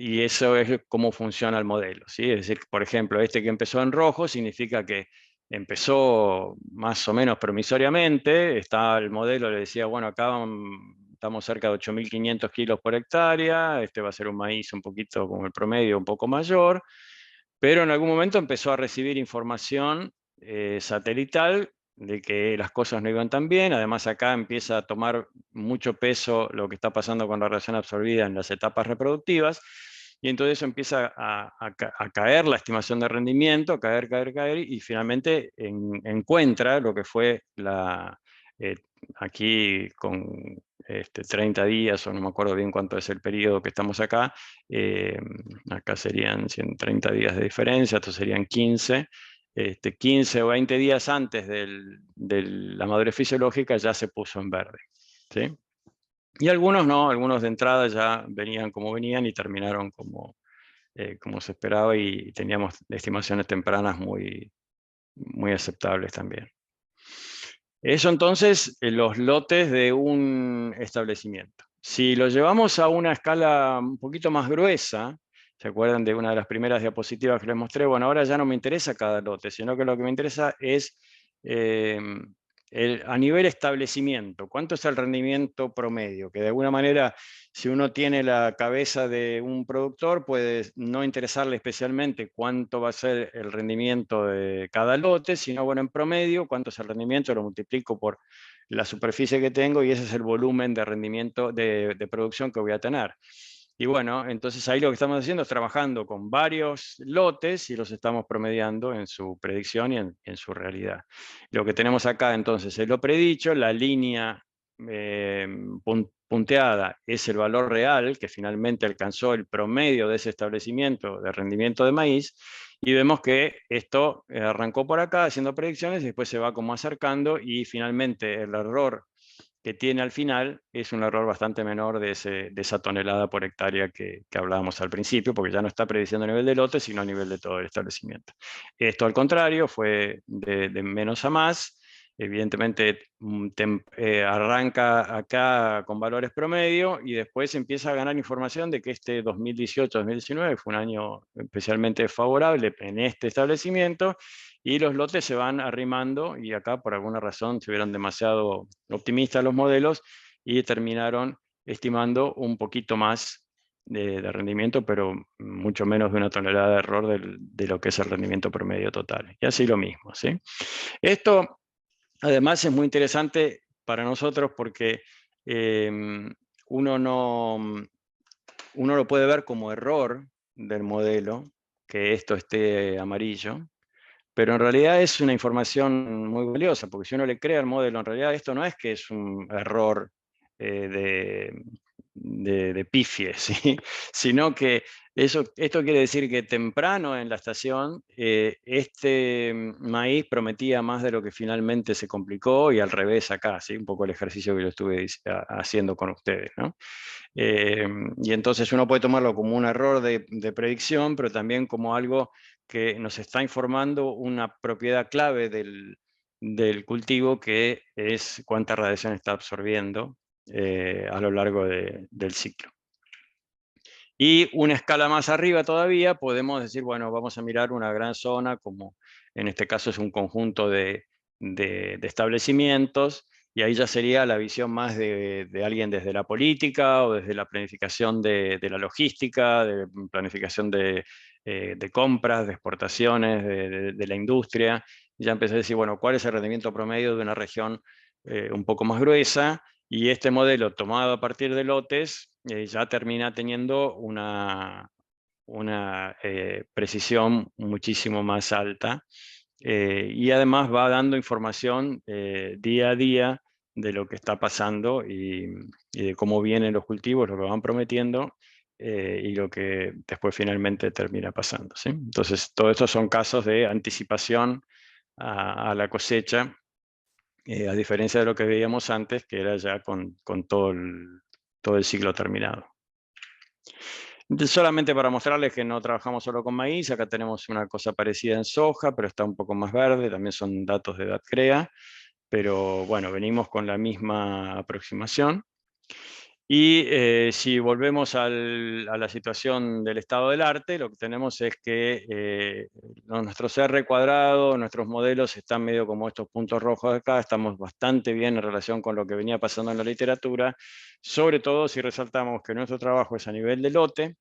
y eso es cómo funciona el modelo, ¿sí? Es decir, por ejemplo, este que empezó en rojo significa que empezó más o menos promisoriamente. El modelo le decía, bueno, acá estamos cerca de 8.500 kilos por hectárea, este va a ser un maíz un poquito como el promedio, un poco mayor, pero en algún momento empezó a recibir información satelital de que las cosas no iban tan bien. Además, acá empieza a tomar mucho peso lo que está pasando con la radiación absorbida en las etapas reproductivas, y entonces empieza a caer la estimación de rendimiento, a caer, y finalmente encuentra lo que fue aquí con 30 días, o no me acuerdo bien cuánto es el periodo que estamos acá, acá serían 130 días de diferencia, estos serían 15. 15 o 20 días antes de la madurez fisiológica ya se puso en verde, ¿sí? Y algunos no, algunos de entrada ya venían como venían y terminaron como se esperaba, y teníamos estimaciones tempranas muy, muy aceptables también. Eso entonces, los lotes de un establecimiento. Si lo llevamos a una escala un poquito más gruesa, ¿se acuerdan de una de las primeras diapositivas que les mostré? Bueno, ahora ya no me interesa cada lote, sino que lo que me interesa es a nivel establecimiento, ¿cuánto es el rendimiento promedio? Que de alguna manera, si uno tiene la cabeza de un productor, puede no interesarle especialmente cuánto va a ser el rendimiento de cada lote, sino, bueno, en promedio, cuánto es el rendimiento, lo multiplico por la superficie que tengo y ese es el volumen de rendimiento de producción que voy a tener. Y bueno, entonces ahí lo que estamos haciendo es trabajando con varios lotes y los estamos promediando en su predicción y en su realidad. Lo que tenemos acá entonces es lo predicho, la línea punteada es el valor real que finalmente alcanzó el promedio de ese establecimiento de rendimiento de maíz, y vemos que esto arrancó por acá haciendo predicciones y después se va como acercando, y finalmente el error que tiene al final es un error bastante menor de esa tonelada por hectárea que hablábamos al principio, porque ya no está prediciendo a nivel de lote, sino a nivel de todo el establecimiento. Esto al contrario fue de menos a más, evidentemente arranca acá con valores promedio y después empieza a ganar información de que este 2018-2019 fue un año especialmente favorable en este establecimiento, y los lotes se van arrimando, y acá por alguna razón se vieron demasiado optimistas los modelos y terminaron estimando un poquito más de rendimiento, pero mucho menos de una tonelada de error de lo que es el rendimiento promedio total. Y así lo mismo, ¿sí? Esto además es muy interesante para nosotros porque uno lo puede ver como error del modelo, que esto esté amarillo, pero en realidad es una información muy valiosa, porque si uno le cree al modelo, en realidad esto no es que es un error de pifie, ¿sí? Sino que esto quiere decir que temprano en la estación este maíz prometía más de lo que finalmente se complicó, y al revés acá, ¿sí? Un poco el ejercicio que yo estuve haciendo con ustedes, ¿no? Y entonces uno puede tomarlo como un error de predicción, pero también como algo que nos está informando una propiedad clave del cultivo, que es cuánta radiación está absorbiendo a lo largo del ciclo. Y una escala más arriba todavía podemos decir, bueno, vamos a mirar una gran zona, como en este caso es un conjunto de establecimientos, y ahí ya sería la visión más de alguien desde la política o desde la planificación de la logística, de planificación de compras, de exportaciones, de la industria. Y ya empecé a decir, bueno, ¿cuál es el rendimiento promedio de una región un poco más gruesa? Y este modelo tomado a partir de lotes ya termina teniendo una precisión muchísimo más alta, y además va dando información día a día de lo que está pasando y de cómo vienen los cultivos, lo que van prometiendo y lo que después finalmente termina pasando, ¿sí? Entonces, todos estos son casos de anticipación a la cosecha, a diferencia de lo que veíamos antes, que era ya con todo el ciclo terminado. Solamente para mostrarles que no trabajamos solo con maíz, acá tenemos una cosa parecida en soja, pero está un poco más verde, también son datos de DATCREA, pero bueno, venimos con la misma aproximación. Y si volvemos a la situación del estado del arte, lo que tenemos es que nuestros R cuadrados, nuestros modelos están medio como estos puntos rojos acá, estamos bastante bien en relación con lo que venía pasando en la literatura, sobre todo si resaltamos que nuestro trabajo es a nivel de lote,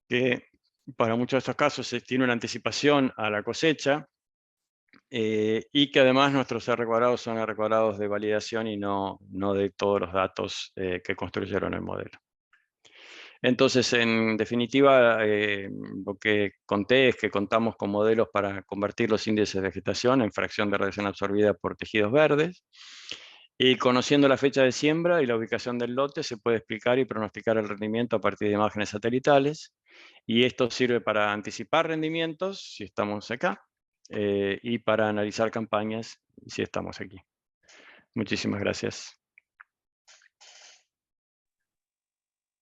que para muchos de estos casos se tiene una anticipación a la cosecha, y que además nuestros R cuadrados son R cuadrados de validación y no de todos los datos que construyeron el modelo. Entonces, en definitiva, lo que conté es que contamos con modelos para convertir los índices de vegetación en fracción de radiación absorbida por tejidos verdes. Y conociendo la fecha de siembra y la ubicación del lote, se puede explicar y pronosticar el rendimiento a partir de imágenes satelitales. Y esto sirve para anticipar rendimientos, si estamos acá, y para analizar campañas, si estamos aquí. Muchísimas gracias.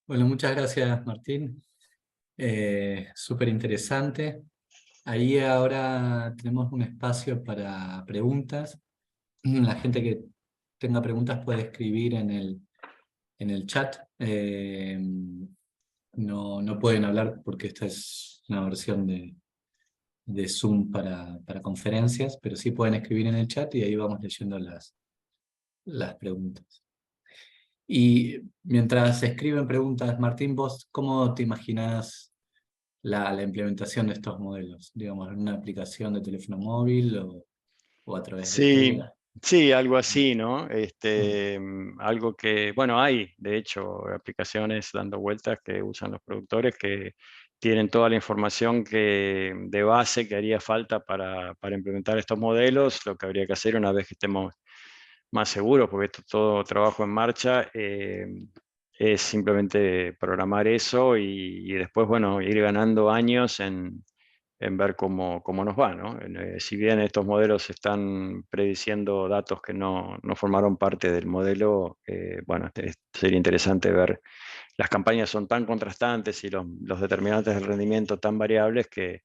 Bueno, muchas gracias, Martín. Súper interesante. Ahí ahora tenemos un espacio para preguntas. La gente que tenga preguntas puede escribir en el chat. No pueden hablar porque esta es una versión de Zoom para conferencias, pero sí pueden escribir en el chat y ahí vamos leyendo las preguntas. Y mientras escriben preguntas, Martín, vos, ¿cómo te imaginás la implementación de estos modelos? Digamos, ¿en una aplicación de teléfono móvil o a través de Sí, qué? sí, algo así, ¿no? Mm. Algo que, bueno, hay, de hecho, aplicaciones dando vueltas que usan los productores que tienen toda la información de base que haría falta para implementar estos modelos. Lo que habría que hacer una vez que estemos más seguros, porque esto es todo trabajo en marcha, es simplemente programar eso y después, bueno, ir ganando años en ver cómo nos va, ¿no? Si bien estos modelos están prediciendo datos que no formaron parte del modelo, bueno, sería interesante ver, las campañas son tan contrastantes y los determinantes del rendimiento tan variables que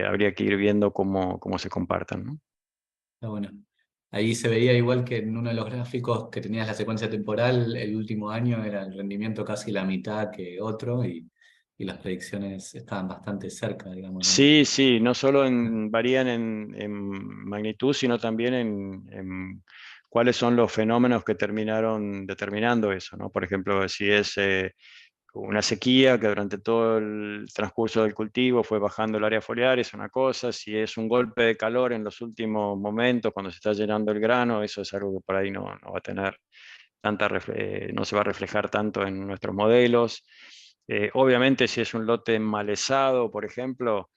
habría que ir viendo cómo se compartan, ¿no? Está bueno. ahí se veía igual que en uno de los gráficos que tenías la secuencia temporal, el último año era el rendimiento casi la mitad que otro y las predicciones estaban bastante cerca, digamos, ¿no? Sí, sí, no solo varían en magnitud, sino también en cuáles son los fenómenos que terminaron determinando eso, ¿no? Por ejemplo, si es una sequía que durante todo el transcurso del cultivo fue bajando el área foliar, es una cosa; si es un golpe de calor en los últimos momentos, cuando se está llenando el grano, eso es algo que por ahí no va a tener no se va a reflejar tanto en nuestros modelos. Obviamente, si es un lote malezado, por ejemplo,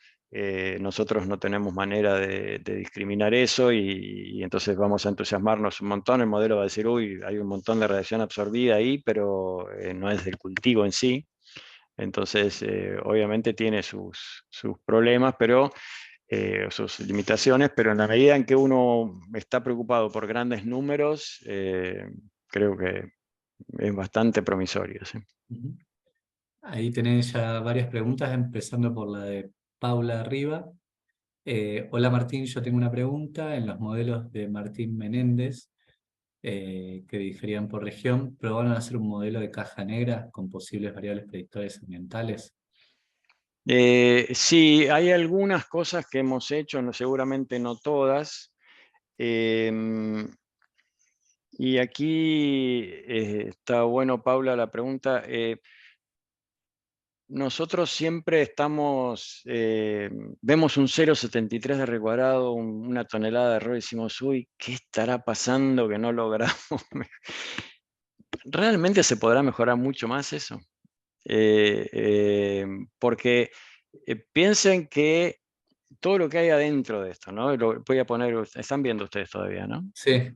nosotros no tenemos manera de discriminar eso, y entonces vamos a entusiasmarnos un montón. El modelo va a decir, uy, hay un montón de radiación absorbida ahí, pero no es del cultivo en sí. Entonces, obviamente tiene sus problemas, pero sus limitaciones, pero en la medida en que uno está preocupado por grandes números, creo que es bastante promisorio. ¿Sí? Ujú. Ahí tenés ya varias preguntas, empezando por la de Paula Riva. Hola Martín, yo tengo una pregunta. En los modelos de Martín Menéndez, que diferían por región, ¿probaron hacer un modelo de caja negra con posibles variables predictores ambientales? Sí, hay algunas cosas que hemos hecho, no, seguramente no todas. Y aquí está bueno, Paula, la pregunta. Nosotros siempre vemos un 0,73 de R cuadrado, una tonelada de error, y decimos, uy, ¿qué estará pasando que no logramos? ¿Realmente se podrá mejorar mucho más eso? Porque piensen que todo lo que hay adentro de esto, ¿no? Lo voy a poner, están viendo ustedes todavía, ¿no? Sí.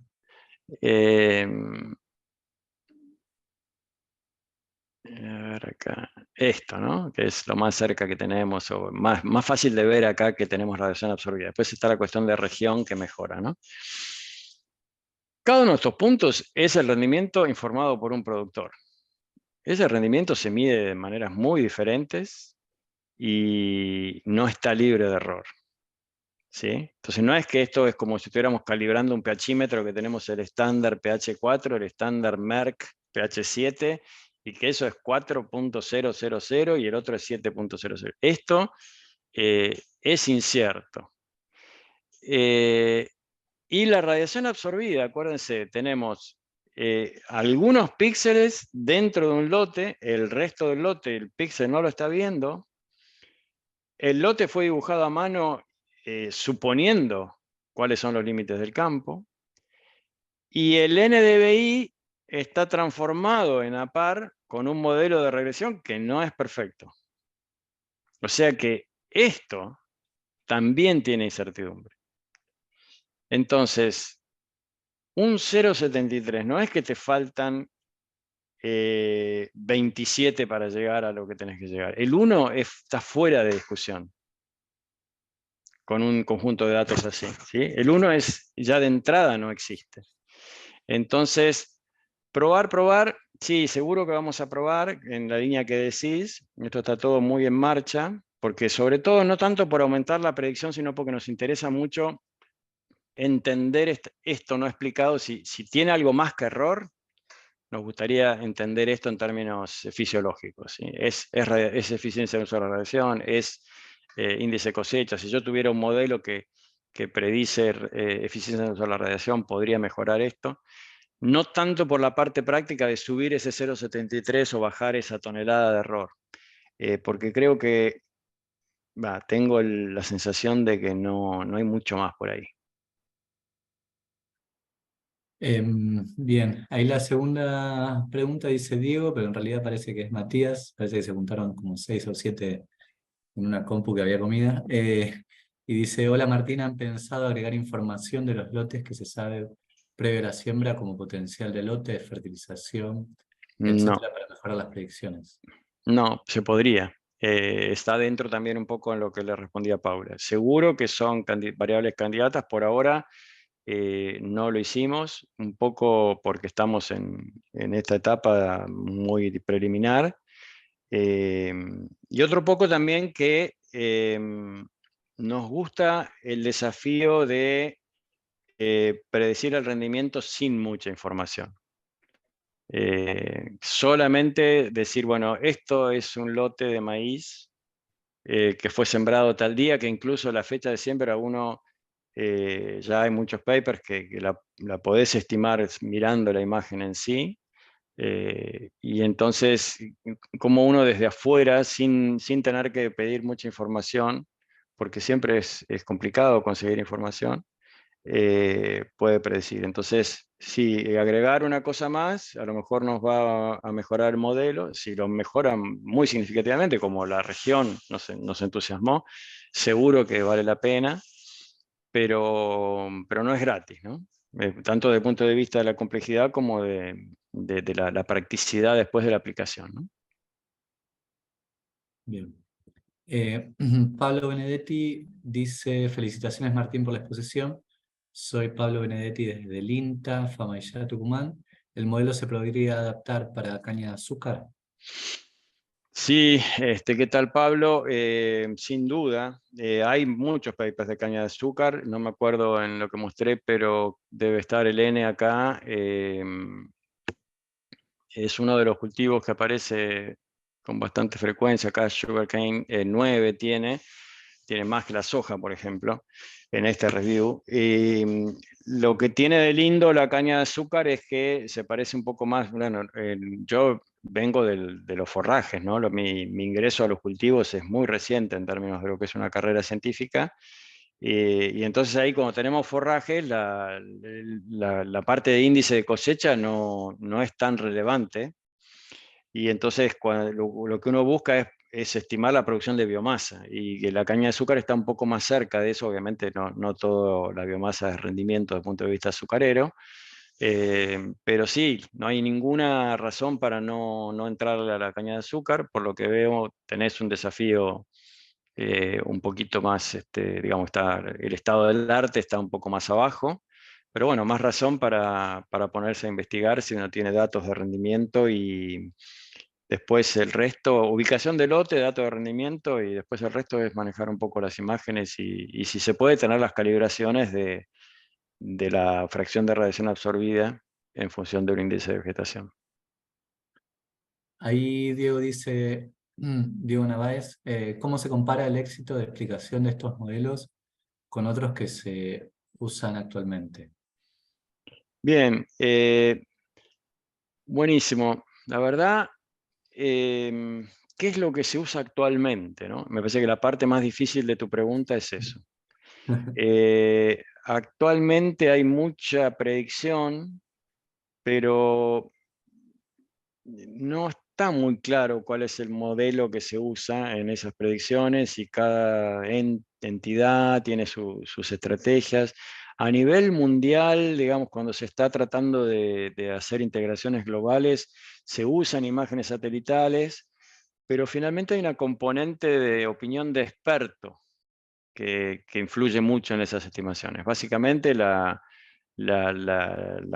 Eh, a ver acá, esto, ¿no? Que es lo más cerca que tenemos, o más fácil de ver acá, que tenemos radiación absorbida. Después está la cuestión de región, que mejora, ¿no? Cada uno de estos puntos es el rendimiento informado por un productor. Ese rendimiento se mide de maneras muy diferentes y no está libre de error. ¿Sí? Entonces no es que esto es como si estuviéramos calibrando un pHímetro, que tenemos el estándar pH 4, el estándar Merck pH 7, y que eso es 4.000 y el otro es 7.00. Esto es incierto. Y la radiación absorbida, acuérdense, tenemos algunos píxeles dentro de un lote, el resto del lote el píxel no lo está viendo. El lote fue dibujado a mano suponiendo cuáles son los límites del campo, y el NDVI está transformado en APAR con un modelo de regresión que no es perfecto. O sea que esto también tiene incertidumbre. Entonces, un 0,73 no es que te faltan 27 para llegar a lo que tenés que llegar. El 1 está fuera de discusión con un conjunto de datos así. ¿Sí? El 1 es, ya de entrada no existe. Entonces, probar, sí, seguro que vamos a probar en la línea que decís. Esto está todo muy en marcha, porque sobre todo no tanto por aumentar la predicción, sino porque nos interesa mucho entender esto no explicado. Si tiene algo más que error, nos gustaría entender esto en términos fisiológicos. ¿Sí? Es eficiencia de uso de la radiación, es índice de cosecha. Si yo tuviera un modelo que predice eficiencia de uso de la radiación, podría mejorar esto. No tanto por la parte práctica de subir ese 0,73 o bajar esa tonelada de error, porque creo que tengo la sensación de que no hay mucho más por ahí. Bien, ahí la segunda pregunta dice Diego, pero en realidad parece que es Matías. Parece que se juntaron como 6 o 7 en una compu que había comida. Y dice, hola Martín, ¿han pensado agregar información de los lotes que se sabe previo a la siembra como potencial de lote, fertilización, No, etcétera, para mejorar las predicciones? no, se podría. Está dentro también un poco en lo que le respondía a Paula. Seguro que son variables candidatas. Por ahora no lo hicimos, un poco porque estamos en esta etapa muy preliminar. Y otro poco también que nos gusta el desafío de predecir el rendimiento sin mucha información. Solamente decir, bueno, esto es un lote de maíz que fue sembrado tal día, que incluso la fecha de siembra uno, ya hay muchos papers que la podés estimar mirando la imagen en sí. Y entonces, como uno desde afuera, sin tener que pedir mucha información, porque siempre es complicado conseguir información, puede predecir. Entonces, si agregar una cosa más, a lo mejor nos va a mejorar el modelo. Si lo mejoran muy significativamente, como la región nos entusiasmó, seguro que vale la pena, pero no es gratis, ¿no? Tanto desde el punto de vista de la complejidad como de la practicidad después de la aplicación, ¿no? Bien. Pablo Benedetti dice, felicitaciones Martín por la exposición. Soy Pablo Benedetti desde el INTA, Famaillá, Tucumán. ¿El modelo se podría adaptar para caña de azúcar? Sí, ¿qué tal, Pablo? Sin duda, hay muchos papers de caña de azúcar, no me acuerdo en lo que mostré, pero debe estar el N acá. Es uno de los cultivos que aparece con bastante frecuencia acá, Sugarcane 9 tiene más que la soja, por ejemplo, en este review. Y lo que tiene de lindo la caña de azúcar es que se parece un poco más, bueno, yo vengo de los forrajes, ¿no? Mi ingreso a los cultivos es muy reciente en términos de lo que es una carrera científica. Y entonces ahí cuando tenemos forrajes, la parte de índice de cosecha no es tan relevante. Y entonces lo que uno busca es estimar la producción de biomasa, y que la caña de azúcar está un poco más cerca de eso. Obviamente no toda la biomasa es rendimiento desde el punto de vista azucarero, pero sí, no hay ninguna razón para no entrarle a la caña de azúcar. Por lo que veo, tenés un desafío un poquito más, digamos, el estado del arte está un poco más abajo, pero bueno, más razón para ponerse a investigar si uno tiene datos de rendimiento. Y después el resto, ubicación de lote, datos de rendimiento, y después el resto es manejar un poco las imágenes y si se puede tener las calibraciones de la fracción de radiación absorbida en función de un índice de vegetación. Ahí Diego dice, Diego Narváez, ¿cómo se compara el éxito de explicación de estos modelos con otros que se usan actualmente? Bien, buenísimo. La verdad, ¿qué es lo que se usa actualmente, no? Me parece que la parte más difícil de tu pregunta es eso. Actualmente hay mucha predicción, pero no está muy claro cuál es el modelo que se usa en esas predicciones, y cada entidad tiene sus estrategias. A nivel mundial, digamos, cuando se está tratando de hacer integraciones globales, se usan imágenes satelitales, pero finalmente hay una componente de opinión de experto que influye mucho en esas estimaciones. Básicamente la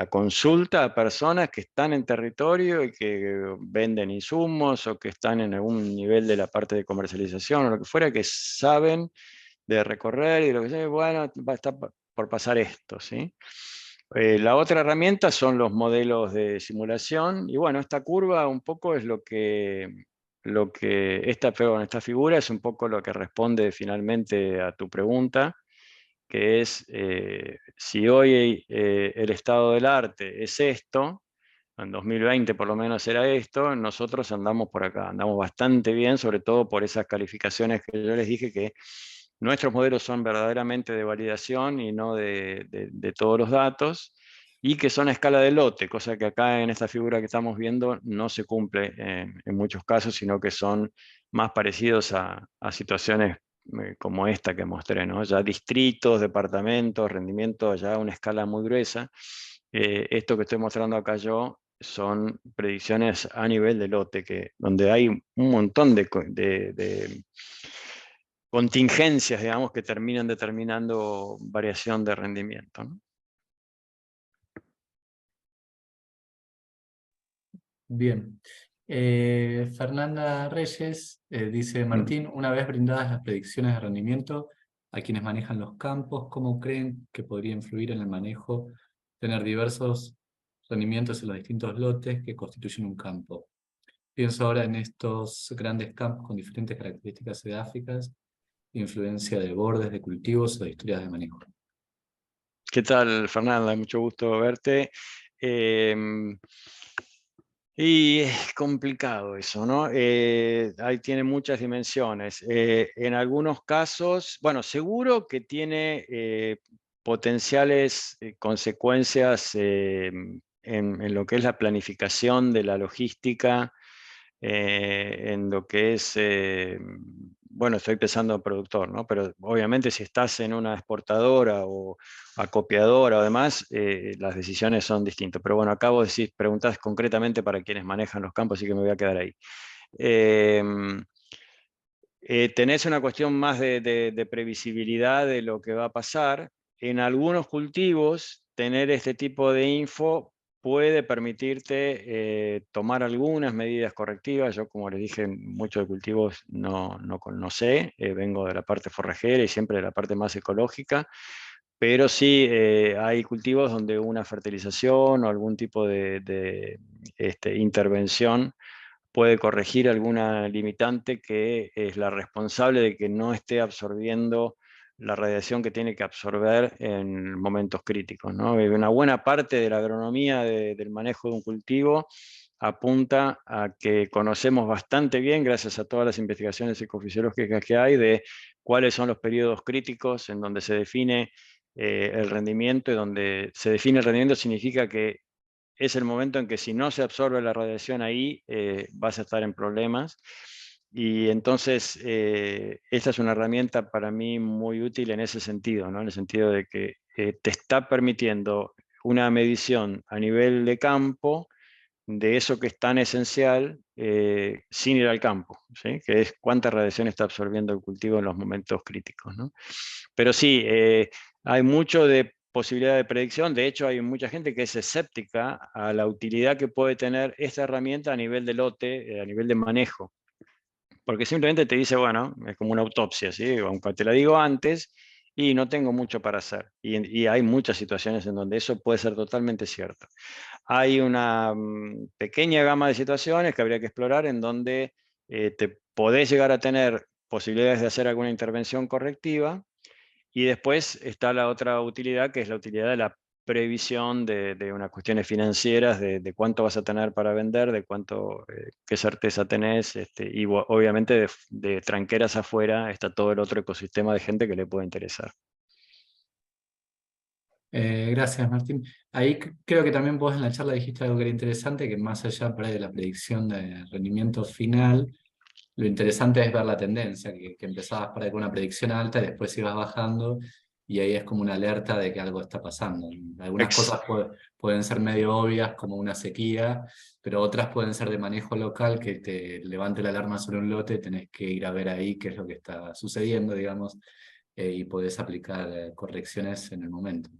consulta a personas que están en territorio y que venden insumos o que están en algún nivel de la parte de comercialización o lo que fuera, que saben de recorrer y lo que sea, bueno, va a estar por pasar esto, ¿sí? La otra herramienta son los modelos de simulación, y bueno, esta curva un poco es esta figura es un poco lo que responde finalmente a tu pregunta, que es, si hoy el estado del arte es esto, en 2020 por lo menos era esto, nosotros andamos por acá, andamos bastante bien, sobre todo por esas calificaciones que yo les dije, que nuestros modelos son verdaderamente de validación y no de todos los datos, y que son a escala de lote, cosa que acá en esta figura que estamos viendo no se cumple en muchos casos, sino que son más parecidos a situaciones como esta que mostré, ¿no? Ya distritos, departamentos, rendimientos, ya a una escala muy gruesa. Esto que estoy mostrando acá yo son predicciones a nivel de lote, donde hay un montón de contingencias, digamos, que terminan determinando variación de rendimiento, ¿no? Bien. Fernanda Reyes dice, Mm. Martín, una vez brindadas las predicciones de rendimiento, a quienes manejan los campos, cómo creen que podría influir en el manejo tener diversos rendimientos en los distintos lotes que constituyen un campo. Pienso ahora en estos grandes campos con diferentes características edáficas, influencia de bordes de cultivos o de historias de manejo. ¿Qué tal, Fernanda? Mucho gusto verte. Y es complicado eso, ¿no? Ahí tiene muchas dimensiones. En algunos casos, bueno, seguro que tiene potenciales consecuencias en lo que es la planificación de la logística, en lo que es, bueno, estoy pensando en productor, ¿no? Pero obviamente si estás en una exportadora o acopiadora o demás, las decisiones son distintas. Pero bueno, acabo de decir, preguntas concretamente para quienes manejan los campos, así que me voy a quedar ahí. Tenés una cuestión más de previsibilidad de lo que va a pasar. En algunos cultivos, tener este tipo de info puede permitirte tomar algunas medidas correctivas. Yo, como les dije, muchos de cultivos no sé, vengo de la parte forrajera y siempre de la parte más ecológica, pero sí hay cultivos donde una fertilización o algún tipo de intervención puede corregir alguna limitante que es la responsable de que no esté absorbiendo la radiación que tiene que absorber en momentos críticos, ¿no? Una buena parte de la agronomía del manejo de un cultivo apunta a que conocemos bastante bien, gracias a todas las investigaciones ecofisiológicas que hay, de cuáles son los periodos críticos en donde se define el rendimiento, y donde se define el rendimiento significa que es el momento en que si no se absorbe la radiación ahí, vas a estar en problemas. Y entonces, esta es una herramienta para mí muy útil en ese sentido, ¿no? En el sentido de que te está permitiendo una medición a nivel de campo de eso que es tan esencial sin ir al campo, ¿sí? Que es cuánta radiación está absorbiendo el cultivo en los momentos críticos, ¿no? Pero sí, hay mucho de posibilidad de predicción. De hecho, hay mucha gente que es escéptica a la utilidad que puede tener esta herramienta a nivel de lote, a nivel de manejo. Porque simplemente te dice, bueno, es como una autopsia, ¿sí? Aunque te la digo antes y no tengo mucho para hacer. Y hay muchas situaciones en donde eso puede ser totalmente cierto. Hay una pequeña gama de situaciones que habría que explorar en donde te podés llegar a tener posibilidades de hacer alguna intervención correctiva, y después está la otra utilidad, que es la utilidad de la previsión de unas cuestiones financieras, de cuánto vas a tener para vender, de cuánto, qué certeza tenés, y obviamente de tranqueras afuera está todo el otro ecosistema de gente que le puede interesar. Gracias, Martín. Ahí creo que también vos en la charla dijiste algo que era interesante, que más allá por ahí de la predicción de rendimiento final, lo interesante es ver la tendencia, que empezabas por ahí con una predicción alta y después ibas bajando, y ahí es como una alerta de que algo está pasando. Algunas Ex- cosas pueden ser medio obvias, como una sequía, pero otras pueden ser de manejo local, que te levante la alarma sobre un lote, tenés que ir a ver ahí qué es lo que está sucediendo, digamos, y podés aplicar correcciones en el momento.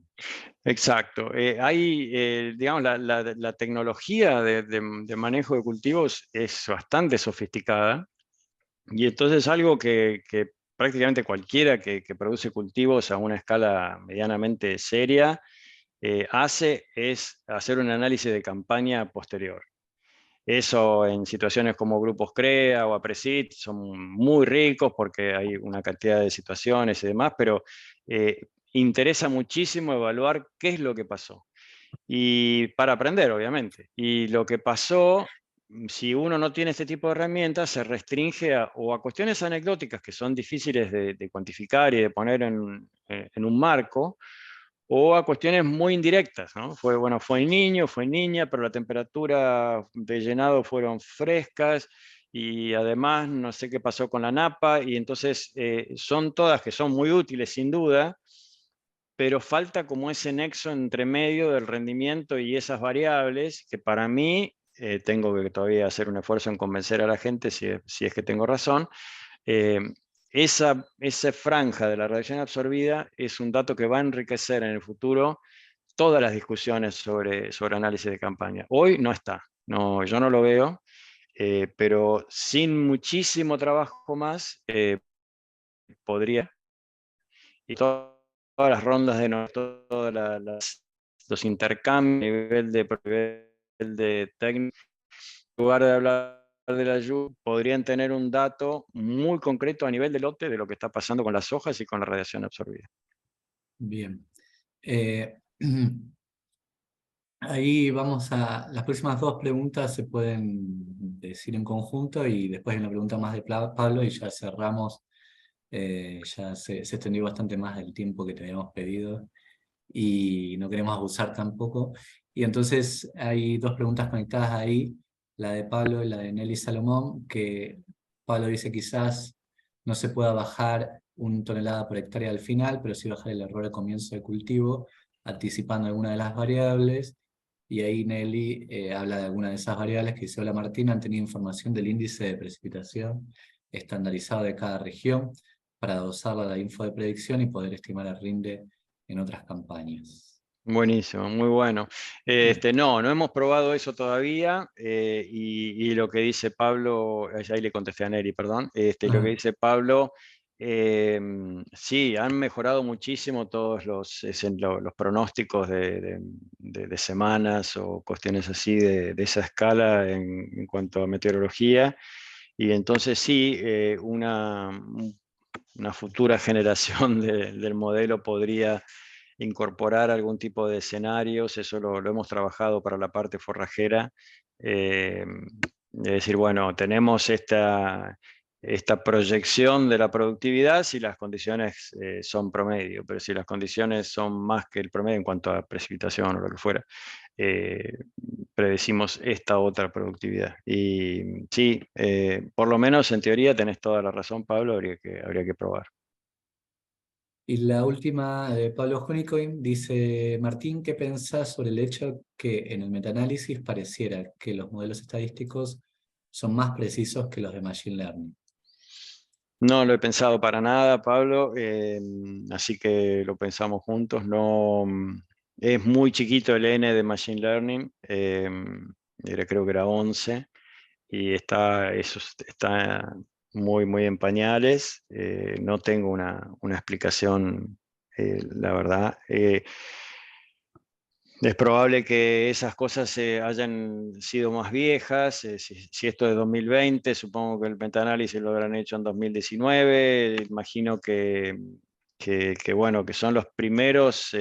Exacto. Hay, digamos, la tecnología de manejo de cultivos es bastante sofisticada, y entonces algo que prácticamente cualquiera que produce cultivos a una escala medianamente seria hace es hacer un análisis de campaña posterior. Eso en situaciones como grupos CREA o APRESIT son muy ricos porque hay una cantidad de situaciones y demás, pero interesa muchísimo evaluar qué es lo que pasó. Y para aprender, obviamente. Y lo que pasó, si uno no tiene este tipo de herramientas, se restringe o a cuestiones anecdóticas que son difíciles de cuantificar y de poner en un marco, o a cuestiones muy indirectas, ¿no? Bueno, fue el niño, fue niña, pero la temperatura de llenado fueron frescas, y además no sé qué pasó con la napa, y entonces son todas que son muy útiles sin duda, pero falta como ese nexo entre medio del rendimiento y esas variables que para mí, tengo que todavía hacer un esfuerzo en convencer a la gente, si es que tengo razón, eh, esa franja de la radiación absorbida es un dato que va a enriquecer en el futuro todas las discusiones sobre análisis de campaña. Hoy no está, no, yo no lo veo, pero sin muchísimo trabajo más podría. y todas las rondas de todos los intercambios a nivel de técnico, en lugar de hablar de la lluvia, podrían tener un dato muy concreto a nivel de lote de lo que está pasando con las hojas y con la radiación absorbida. Bien. Eh, Ahí vamos a, las próximas dos preguntas se pueden decir en conjunto y después en la pregunta más de Pablo y ya cerramos, ya se extendió bastante más del tiempo que te habíamos pedido y no queremos abusar tampoco. Y entonces hay dos preguntas conectadas ahí, la de Pablo y la de Nelly Salomón, que Pablo dice quizás no se pueda bajar 1 tonelada por hectárea al final, pero sí bajar el error al comienzo de cultivo, anticipando alguna de las variables. Y ahí Nelly habla de alguna de esas variables que dice, hola Martín, han tenido información del índice de precipitación estandarizado de cada región para adosarla a la info de predicción y poder estimar el rinde en otras campañas. Buenísimo, muy bueno. No hemos probado eso todavía y lo que dice Pablo, ahí le contesté a Neri, perdón, lo que Ah, dice Pablo, sí, han mejorado muchísimo todos los pronósticos de semanas o cuestiones así de esa escala en cuanto a meteorología y entonces sí, una futura generación del modelo podría incorporar algún tipo de escenarios, eso lo hemos trabajado para la parte forrajera, es decir, bueno, tenemos esta proyección de la productividad si las condiciones son promedio, pero si las condiciones son más que el promedio en cuanto a precipitación o lo que fuera, eh, predecimos esta otra productividad. Y sí, por lo menos en teoría tenés toda la razón, Pablo, habría que probar. y la última de Pablo Jonicoin dice, Martín, ¿qué pensás sobre el hecho que en el metaanálisis pareciera que los modelos estadísticos son más precisos que los de Machine Learning? No lo he pensado para nada, Pablo, así que lo pensamos juntos. No, es muy chiquito el N de Machine Learning, creo que era 11, y eso está muy, muy en pañales. No tengo una explicación, la verdad. Es probable que esas cosas hayan sido más viejas. Si esto es 2020, supongo que el metaanálisis lo habrán hecho en 2019. Imagino bueno, que son los primeros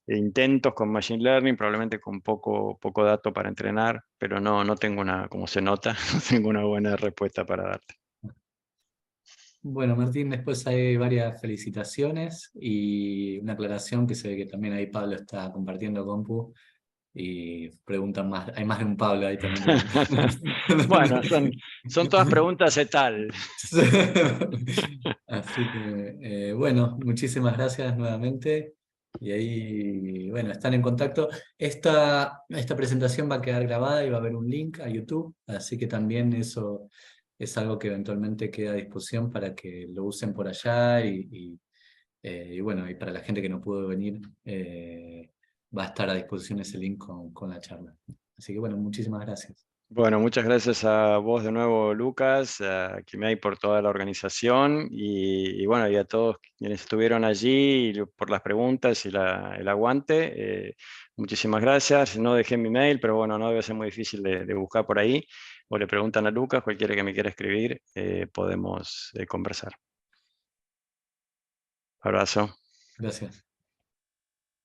intentos con Machine Learning, probablemente con poco dato para entrenar, pero no tengo como se nota, no tengo una buena respuesta para darte. Bueno, Martín, después hay varias felicitaciones y una aclaración que se ve que también ahí Pablo está compartiendo compu y preguntan más, hay más de un Pablo ahí también. Bueno, son todas preguntas de tal. Así que, bueno, muchísimas gracias nuevamente. Y ahí, bueno, están en contacto. Esta presentación va a quedar grabada y va a haber un link a YouTube, así que también eso es algo que eventualmente queda a disposición para que lo usen por allá y bueno, y para la gente que no pudo venir, va a estar a disposición ese link con la charla. Así que bueno, muchísimas gracias. Bueno, muchas gracias a vos de nuevo, Lucas, a Kimei por toda la organización y bueno, y a todos quienes estuvieron allí y por las preguntas y el aguante. Muchísimas gracias. No dejé mi mail, pero bueno, no debe ser muy difícil de buscar por ahí. O le preguntan a Lucas, cualquiera que me quiera escribir, podemos conversar. Abrazo. Gracias.